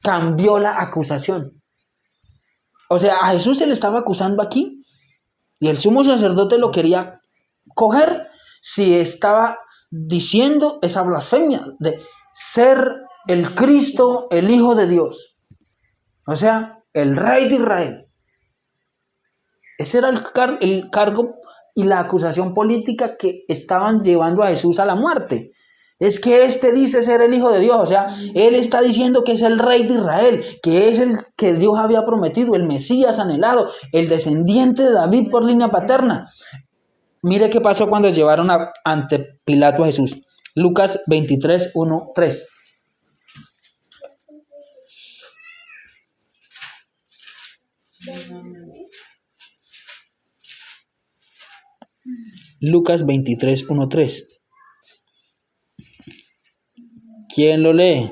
Cambió la acusación. O sea, a Jesús se le estaba acusando aquí y el sumo sacerdote lo quería coger si estaba diciendo esa blasfemia de ser el Cristo, el Hijo de Dios. O sea, el Rey de Israel. Ese era el cargo y la acusación política que estaban llevando a Jesús a la muerte. Es que este dice ser el Hijo de Dios, o sea, él está diciendo que es el Rey de Israel, que es el que Dios había prometido, el Mesías anhelado, el descendiente de David por línea paterna. Mire qué pasó cuando llevaron ante Pilato a Jesús. Lucas 23, 1, 3. Lucas 23, 1, 3. ¿Quién lo lee?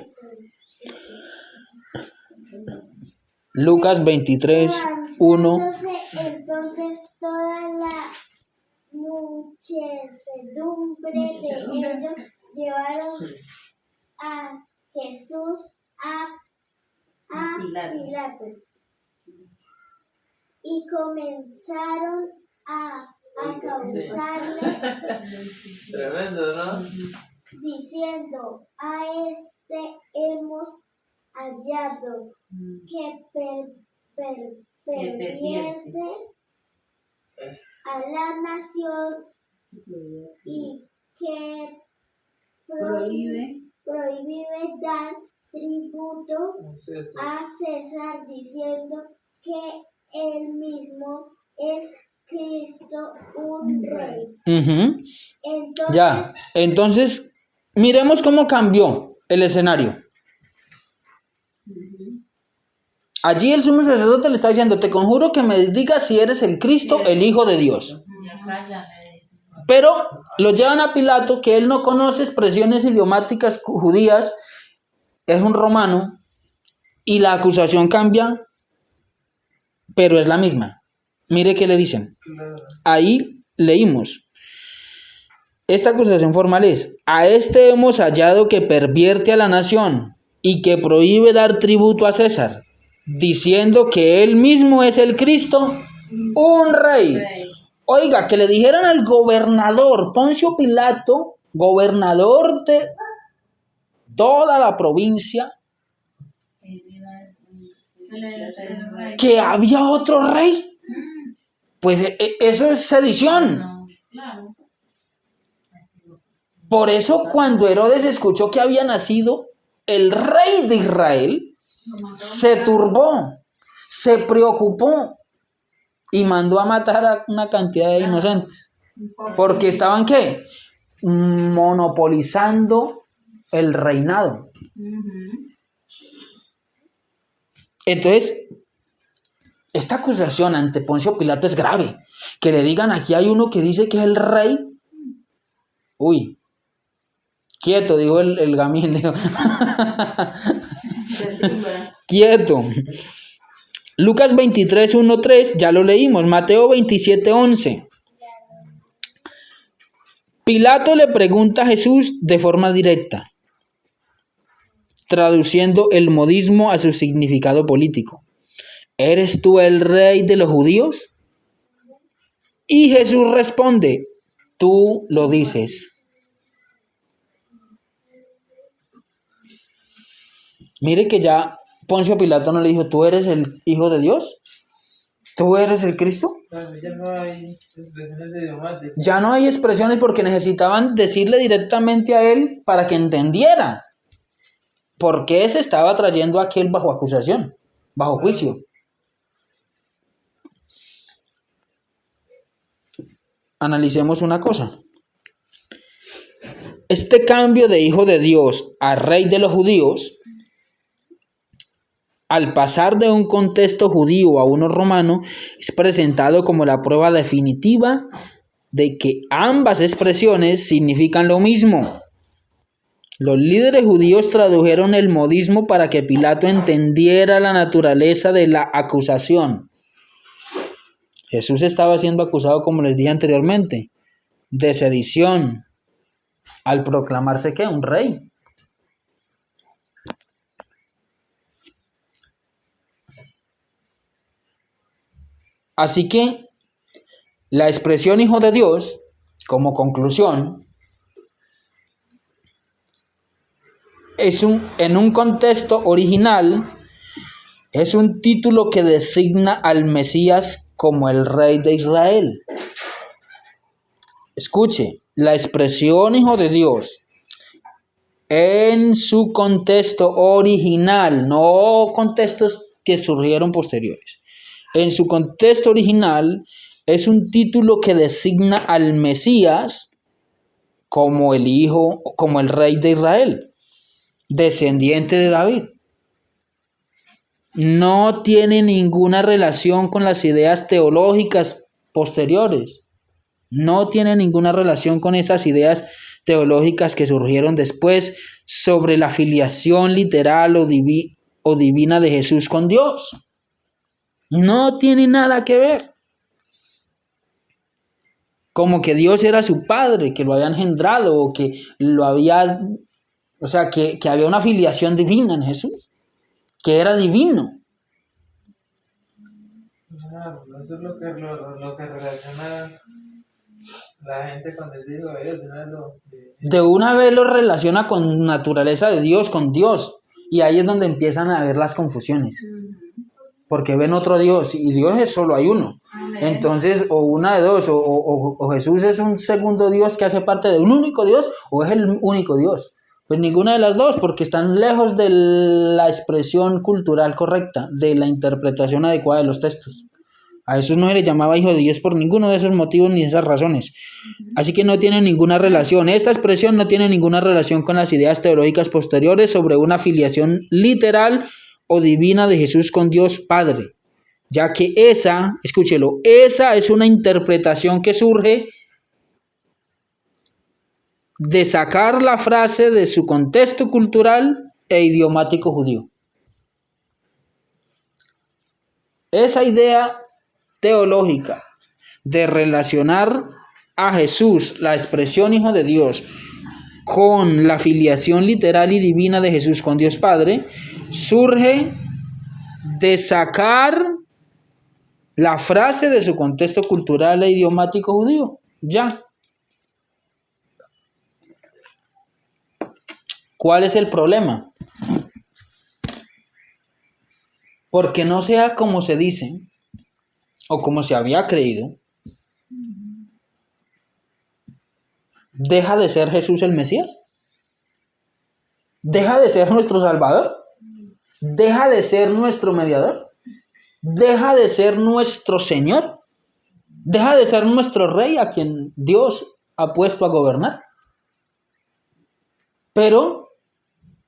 Lucas 23, 1. Entonces toda la muchedumbre de ellos llevaron a Jesús a Pilato y comenzaron a causarle Tremendo, ¿no? diciendo: a este hemos hallado que pervierte a la nación y que prohíbe dar tributo a César, diciendo que él mismo es Cristo, un rey. Entonces, miremos cómo cambió el escenario. Allí el sumo sacerdote le está diciendo: te conjuro que me digas si eres el Cristo, el Hijo de Dios. Pero lo llevan a Pilato, que él no conoce expresiones idiomáticas judías, es un romano, y la acusación cambia, pero es la misma. Mire qué le dicen. Ahí leímos. Esta acusación formal es: a este hemos hallado que pervierte a la nación y que prohíbe dar tributo a César, diciendo que él mismo es el Cristo, un rey. Oiga, que le dijeran al gobernador Poncio Pilato, gobernador de toda la provincia, que había otro rey. Pues eso es sedición. Por eso cuando Herodes escuchó que había nacido el rey de Israel, se turbó, se preocupó y mandó a matar a una cantidad de inocentes. Porque estaban, ¿qué? Monopolizando el reinado. Entonces, esta acusación ante Poncio Pilato es grave. Que le digan: aquí hay uno que dice que es el rey. Uy, quieto, dijo el gamín. Dijo. Quieto. Lucas 23, 1, 3, ya lo leímos. Mateo 27, 11. Pilato le pregunta a Jesús de forma directa, traduciendo el modismo a su significado político: ¿eres tú el rey de los judíos? Y Jesús responde: tú lo dices. Mire que ya Poncio Pilato no le dijo, ¿tú eres el Hijo de Dios? ¿Tú eres el Cristo? Ya no hay expresiones idiomáticas. Ya no hay expresiones porque necesitaban decirle directamente a él para que entendiera por qué se estaba trayendo a aquel bajo acusación, bajo juicio. Analicemos una cosa. Este cambio de Hijo de Dios a Rey de los judíos, al pasar de un contexto judío a uno romano, es presentado como la prueba definitiva de que ambas expresiones significan lo mismo. Los líderes judíos tradujeron el modismo para que Pilato entendiera la naturaleza de la acusación. Jesús estaba siendo acusado, como les dije anteriormente, de sedición, al proclamarse ¿qué? Un rey. Así que la expresión Hijo de Dios, como conclusión, en un contexto original, es un título que designa al Mesías como el Rey de Israel. Escuche, la expresión Hijo de Dios, en su contexto original, no contextos que surgieron posteriores, en su contexto original, es un título que designa al Mesías como el Hijo, como el Rey de Israel, descendiente de David. No tiene ninguna relación con las ideas teológicas posteriores. No tiene ninguna relación con esas ideas teológicas que surgieron después sobre la filiación literal o divina de Jesús con Dios. No tiene nada que ver. Como que Dios era su padre, que lo había engendrado, o que lo había, o sea, que había una filiación divina en Jesús, que era divino. Eso es lo que relaciona la gente con el Hijo de Dios. De una vez lo relaciona con naturaleza de Dios, con Dios. Y ahí es donde empiezan a haber las confusiones. Porque ven otro Dios y Dios es solo hay uno. Entonces, o una de dos, o Jesús es un segundo Dios que hace parte de un único Dios, o es el único Dios. Pues ninguna de las dos, porque están lejos de la expresión cultural correcta, de la interpretación adecuada de los textos. A Jesús no se le llamaba Hijo de Dios por ninguno de esos motivos ni esas razones. Así que no tiene ninguna relación. Esta expresión no tiene ninguna relación con las ideas teológicas posteriores sobre una filiación literal o divina de Jesús con Dios Padre, ya que esa, escúchelo, esa es una interpretación que surge de sacar la frase de su contexto cultural e idiomático judío. Esa idea teológica de relacionar a Jesús, la expresión Hijo de Dios, con la filiación literal y divina de Jesús con Dios Padre, surge de sacar la frase de su contexto cultural e idiomático judío. Ya. ¿Cuál es el problema? Porque no sea como se dice, o como se había creído, ¿deja de ser Jesús el Mesías? ¿Deja de ser nuestro Salvador? ¿Deja de ser nuestro mediador? ¿Deja de ser nuestro Señor? ¿Deja de ser nuestro Rey a quien Dios ha puesto a gobernar? Pero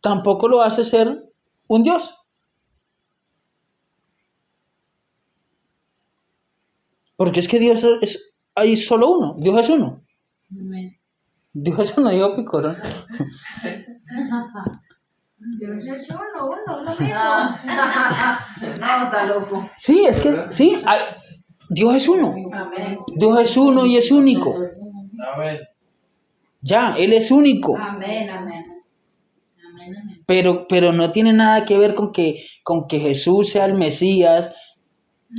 tampoco lo hace ser un Dios. Porque es que Dios hay solo uno, Dios es uno. Amén. Dios es uno, dijo Picorón. Dios es uno mismo. No, está loco. Sí, es que, sí, Dios es uno. Amén. Dios es uno y es único. Amén. Ya, Él es único. Amén, amén. Amén, amén. Pero no tiene nada que ver con que Jesús sea el Mesías,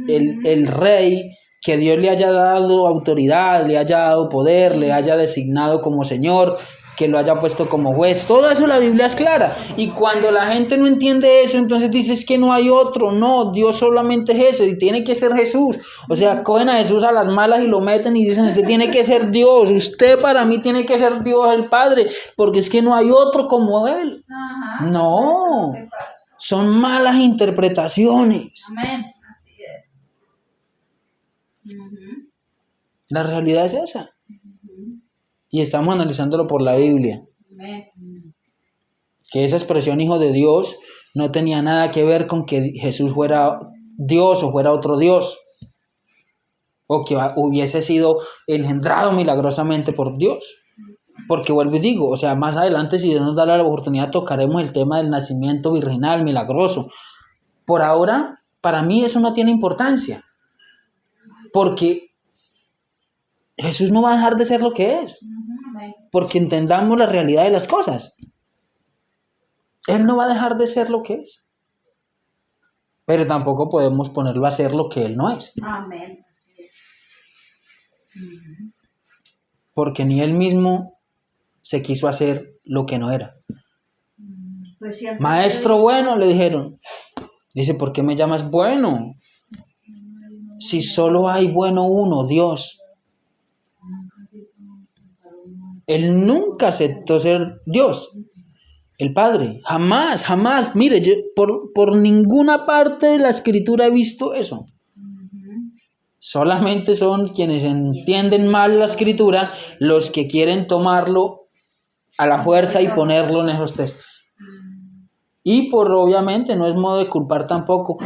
el Rey, que Dios le haya dado autoridad, le haya dado poder, le haya designado como Señor. que lo haya puesto como juez. Todo eso la Biblia es clara. Y cuando la gente no entiende eso, entonces dices que no hay otro. No, Dios solamente es ese y tiene que ser Jesús. O sea, cogen a Jesús a las malas y lo meten y dicen, usted tiene que ser Dios. Usted para mí tiene que ser Dios el Padre, porque es que no hay otro como Él. Ajá, No, eso es lo que pasa. son malas interpretaciones. Amén, así es. Ujú, La realidad es esa. ujú, Y estamos analizándolo por la Biblia. amén. Que esa expresión hijo de Dios no tenía nada que ver con que Jesús fuera Dios o fuera otro Dios, o que hubiese sido engendrado milagrosamente por Dios. Porque vuelvo y digo, o sea, más adelante, si Dios nos da la oportunidad, tocaremos el tema del nacimiento virginal milagroso. Por ahora, para mí eso no tiene importancia, porque Jesús no va a dejar de ser lo que es, Ujú, amén. porque entendamos la realidad de las cosas. Él no va a dejar de ser lo que es, pero tampoco podemos ponerlo a ser lo que Él no es, Amén, así es. Ujú. porque ni Él mismo se quiso hacer lo que no era. Pues siempre Maestro bueno, le dijeron. Dice, ¿por qué me llamas bueno? Si solo hay bueno uno, Dios. Él nunca aceptó ser Dios, el Padre. Jamás, jamás. Mire, yo por ninguna parte de la Escritura he visto eso. Solamente son quienes entienden mal la Escritura los que quieren tomarlo a la fuerza y ponerlo en esos textos. Y obviamente no es modo de culpar tampoco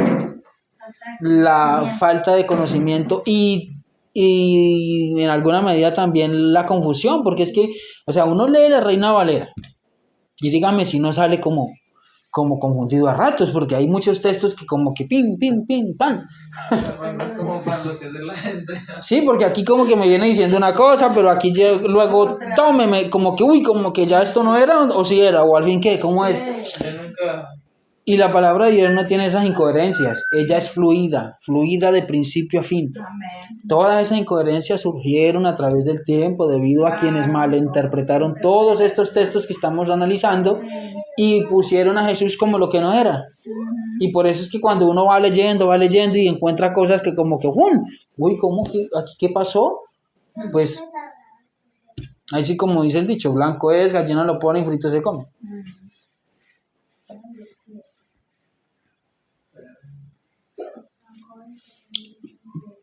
la falta de conocimiento y en alguna medida también la confusión, porque es que, o sea, uno lee la Reina Valera y dígame si no sale como confundido a ratos, porque hay muchos textos que como que pin, pin, pin, pan. Como para lo que es de la gente. Sí, porque aquí como que me viene diciendo una cosa, pero aquí luego tómeme, como que, uy, como que ya esto no era, o sí era, o al fin qué, ¿cómo es? Yo nunca. Y la palabra de Dios no tiene esas incoherencias, ella es fluida de principio a fin. Amén. Todas esas incoherencias surgieron a través del tiempo debido a quienes malinterpretaron todos estos textos que estamos analizando y pusieron a Jesús como lo que no era. Y por eso es que cuando uno va leyendo y encuentra cosas que como que, uy, ¿cómo que aquí qué pasó? Pues ahí sí, como dice el dicho, blanco es, gallina lo pone y frito se come.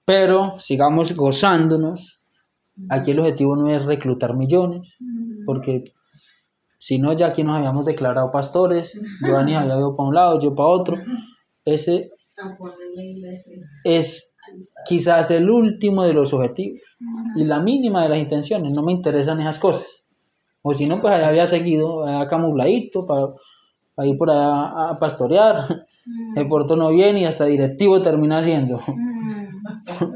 Pero sigamos gozándonos. Aquí el objetivo no es reclutar millones, porque si no, ya aquí nos habíamos declarado pastores. Giovanni había ido para un lado, yo para otro. Ese es quizás el último de los objetivos y la mínima de las intenciones. No me interesan esas cosas. O si no, pues allá había seguido, camufladito para ir por allá a pastorear. El puerto no viene y hasta directivo termina siendo.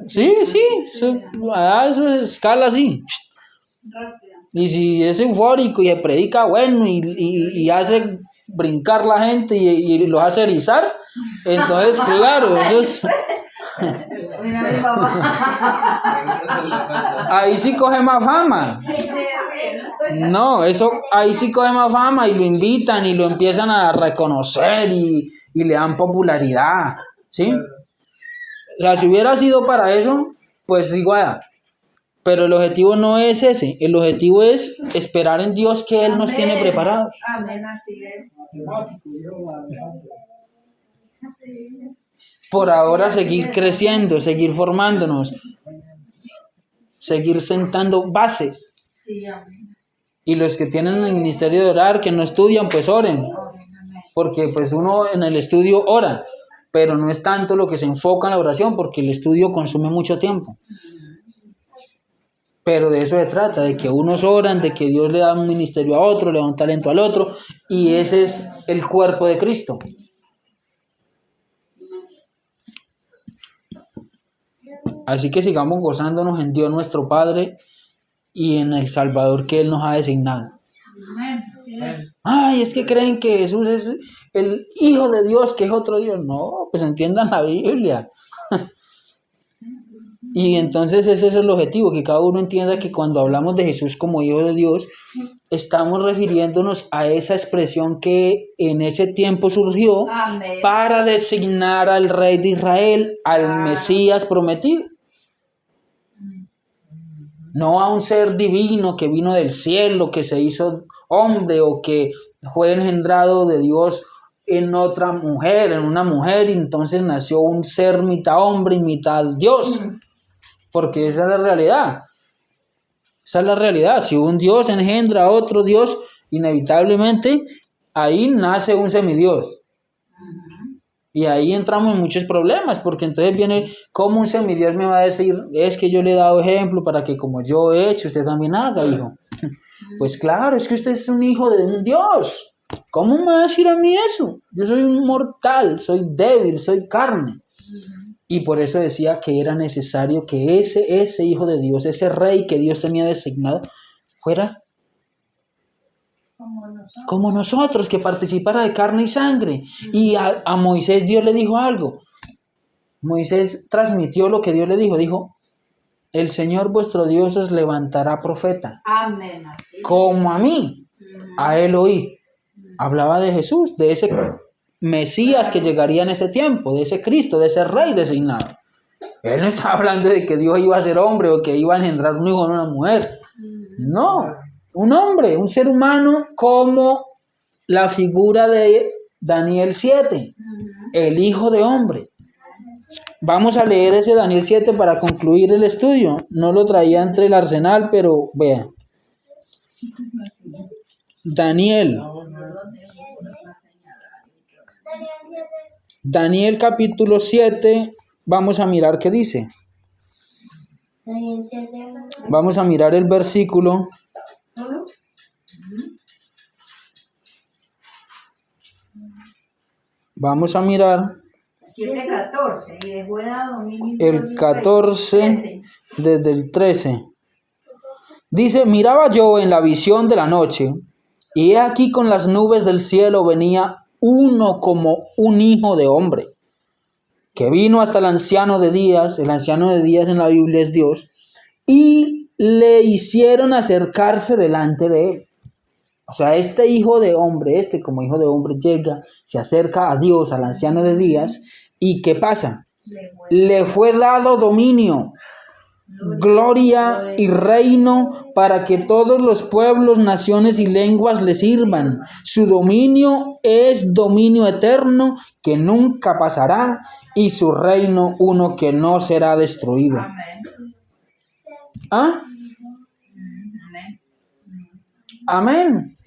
Sí, eso es escala así. Rápido. Y si es eufórico y se predica bueno y hace brincar la gente y los hace erizar, entonces claro, eso es... Mira mi mamá. Ahí sí coge más fama. No, eso ahí sí coge más fama y lo invitan y lo empiezan a reconocer y le dan popularidad, ¿sí? O sea, si hubiera sido para eso, pues igual. Pero el objetivo no es ese. El objetivo es esperar en Dios que Él nos tiene preparados. Amén, así es. Por ahora seguir creciendo, seguir formándonos, seguir sentando bases. Sí, amén. Y los que tienen el ministerio de orar, que no estudian, pues oren. Porque pues uno en el estudio ora, pero no es tanto lo que se enfoca en la oración, porque el estudio consume mucho tiempo. Pero de eso se trata, de que unos oran, de que Dios le da un ministerio a otro, le da un talento al otro, y ese es el cuerpo de Cristo. Así que sigamos gozándonos en Dios nuestro Padre y en el Salvador que Él nos ha designado. Amén. Así es. Ay, es que creen que Jesús es el Hijo de Dios, que es otro Dios. No, pues entiendan la Biblia. Y entonces ese es el objetivo, que cada uno entienda que cuando hablamos de Jesús como Hijo de Dios, estamos refiriéndonos a esa expresión que en ese tiempo surgió Amén. para designar al Rey de Israel, al Mesías prometido. No a un ser divino que vino del cielo, que se hizo hombre o que fue engendrado de Dios en otra mujer, en una mujer, y entonces nació un ser mitad hombre y mitad Dios. Porque esa es la realidad. Esa es la realidad. Si un Dios engendra a otro Dios, inevitablemente ahí nace un semidios. Y ahí entramos en muchos problemas, porque entonces viene, ¿cómo un semidios me va a decir? Es que yo le he dado ejemplo para que como yo he hecho, usted también haga, hijo. Pues claro, es que usted es un hijo de un Dios. ¿Cómo me va a decir a mí eso? Yo soy un mortal, soy débil, soy carne. Y por eso decía que era necesario que ese hijo de Dios, ese rey que Dios tenía designado, fuera como nosotros, que participara de carne y sangre. Y a Moisés Dios le dijo algo. Moisés transmitió lo que Dios le dijo. Dijo, el Señor vuestro Dios os levantará profeta. Amén. Como a mí, a él oí. Hablaba de Jesús, de ese Mesías que llegaría en ese tiempo, de ese Cristo, de ese rey designado. Él no estaba hablando de que Dios iba a ser hombre o que iba a engendrar un hijo de una mujer. No, un hombre, un ser humano como la figura de Daniel 7, el hijo de hombre. Vamos a leer ese Daniel 7 para concluir el estudio. No lo traía entre el arsenal, pero vea. Daniel capítulo 7, vamos a mirar qué dice. Vamos a mirar el versículo. Vamos a mirar 7:14 y después da dominio el 14 desde el 13. Dice, miraba yo en la visión de la noche, y he aquí con las nubes del cielo venía uno como un hijo de hombre, que vino hasta el anciano de días en la Biblia es Dios, y le hicieron acercarse delante de él. O sea, este hijo de hombre, como hijo de hombre llega, se acerca a Dios, al anciano de días, ¿y qué pasa? Le fue dado dominio, gloria y reino para que todos los pueblos, naciones y lenguas le sirvan. Su dominio es dominio eterno que nunca pasará y su reino uno que no será destruido. ¿Ah? Amén.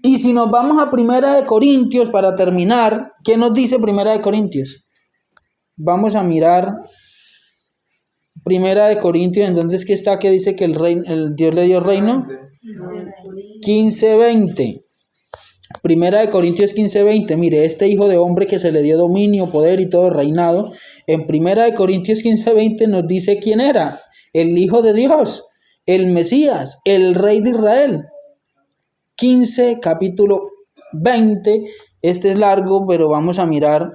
Y si nos vamos a Primera de Corintios para terminar, ¿qué nos dice Primera de Corintios? Vamos a mirar Primera de Corintios, entonces ¿qué está? ¿Qué dice que el Dios le dio reino? 15:20. Primera de Corintios 15:20. Mire, este hijo de hombre que se le dio dominio, poder y todo reinado, en Primera de Corintios 15:20 nos dice quién era, el Hijo de Dios, el Mesías, el Rey de Israel. 15, capítulo 20. Este es largo, pero vamos a mirar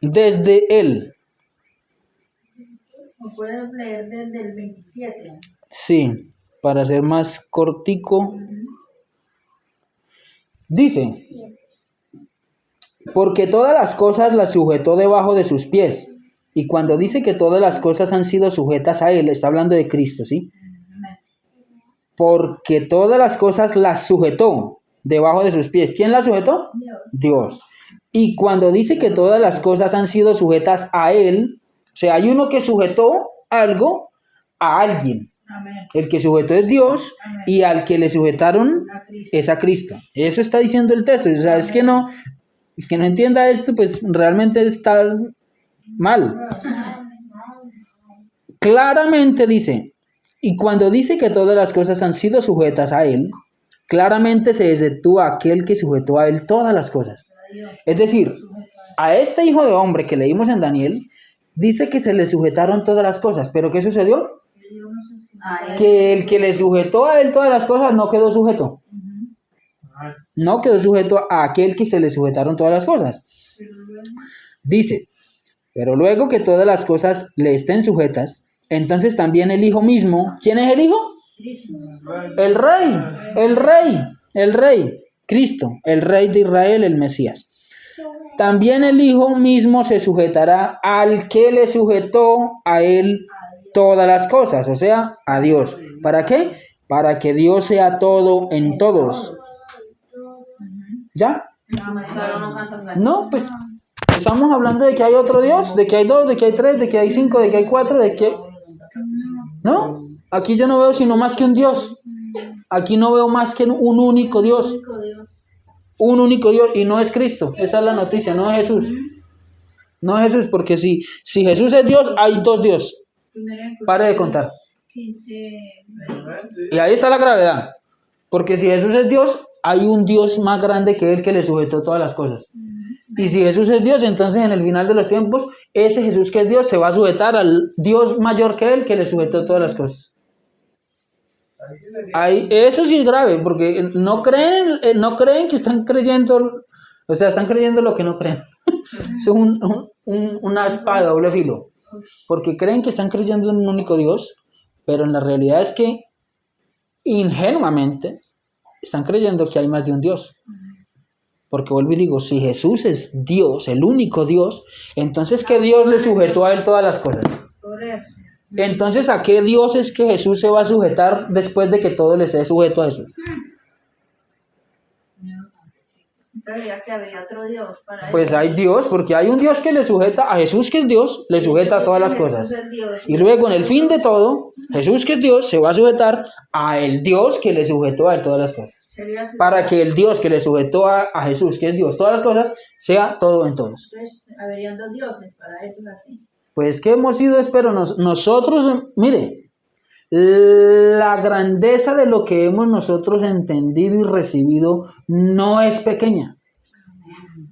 desde él. ¿O puedes leer desde el 27? Sí, para ser más cortico. Dice, porque todas las cosas las sujetó debajo de sus pies. Y cuando dice que todas las cosas han sido sujetas a él, está hablando de Cristo, ¿sí? Porque todas las cosas las sujetó debajo de sus pies. ¿Quién las sujetó? Dios. Y cuando dice que todas las cosas han sido sujetas a él, o sea, hay uno que sujetó algo a alguien. Amén. El que sujetó es Dios. Amén. Y al que le sujetaron es a Cristo. Eso está diciendo el texto. O sea, es que no, el que no entienda esto, pues realmente está mal. Claramente dice, y cuando dice que todas las cosas han sido sujetas a él, claramente se exceptúa aquel que sujetó a él todas las cosas. Es decir, a este hijo de hombre que leímos en Daniel, dice que se le sujetaron todas las cosas. ¿Pero qué sucedió? Que el que le sujetó a él todas las cosas no quedó sujeto. No quedó sujeto a aquel que se le sujetaron todas las cosas. Dice, Pero luego que todas las cosas le estén sujetas, entonces también el Hijo mismo, ¿quién es el Hijo? El Rey, Cristo, el Rey de Israel, el Mesías. También el Hijo mismo se sujetará al que le sujetó a él todas las cosas, o sea, a Dios. ¿Para qué? Para que Dios sea todo en todos. ¿Ya? No, pues estamos hablando de que hay otro Dios, de que hay dos, de que hay tres, de que hay cinco, de que hay cuatro, de que... ¿No? Aquí yo no veo sino más que un Dios. Aquí no veo más que un único Dios. Un único Dios, y no es Cristo. Esa es la noticia, no es Jesús. No es Jesús, porque si Jesús es Dios, hay dos dioses. Pare de contar. Y ahí está la gravedad. Porque si Jesús es Dios, hay un Dios más grande que Él que le sujetó todas las cosas. Y si Jesús es Dios, entonces en el final de los tiempos, ese Jesús que es Dios se va a sujetar al Dios mayor que Él que le sujetó todas las cosas. Eso sí es grave, porque no creen que están creyendo, o sea, están creyendo lo que no creen. Es una espada de doble filo, porque creen que están creyendo en un único Dios, pero en la realidad es que ingenuamente están creyendo que hay más de un Dios. Porque vuelvo y digo, si Jesús es Dios, el único Dios, entonces ¿qué Dios le sujetó a Él todas las cosas? Entonces, ¿a qué Dios es que Jesús se va a sujetar después de que todo le sea sujeto a Jesús? Que habría otro Dios para pues hay Dios, porque hay un Dios que le sujeta, a Jesús que es Dios, le sujeta a todas las cosas. Y luego en el fin de todo, Jesús que es Dios se va a sujetar a el Dios que le sujetó a todas las cosas. Para que el Dios que le sujetó a Jesús, que es Dios, todas las cosas, sea todo en todos. Entonces, habrían dos dioses para estos así. Pues que hemos sido, espero, nosotros, mire, la grandeza de lo que hemos nosotros entendido y recibido no es pequeña.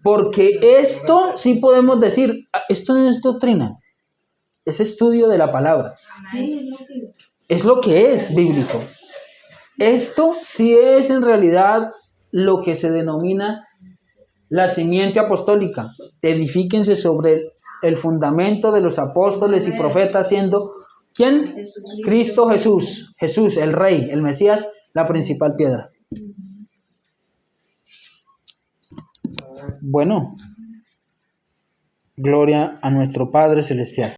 Porque esto sí podemos decir, esto no es doctrina, es estudio de la palabra. Sí, es lo que es bíblico. Esto sí es en realidad lo que se denomina la simiente apostólica. Edifíquense sobre el fundamento de los apóstoles y profetas, siendo ¿quién? Cristo Jesús. Jesús, el Rey, el Mesías, la principal piedra. Bueno, gloria a nuestro Padre Celestial.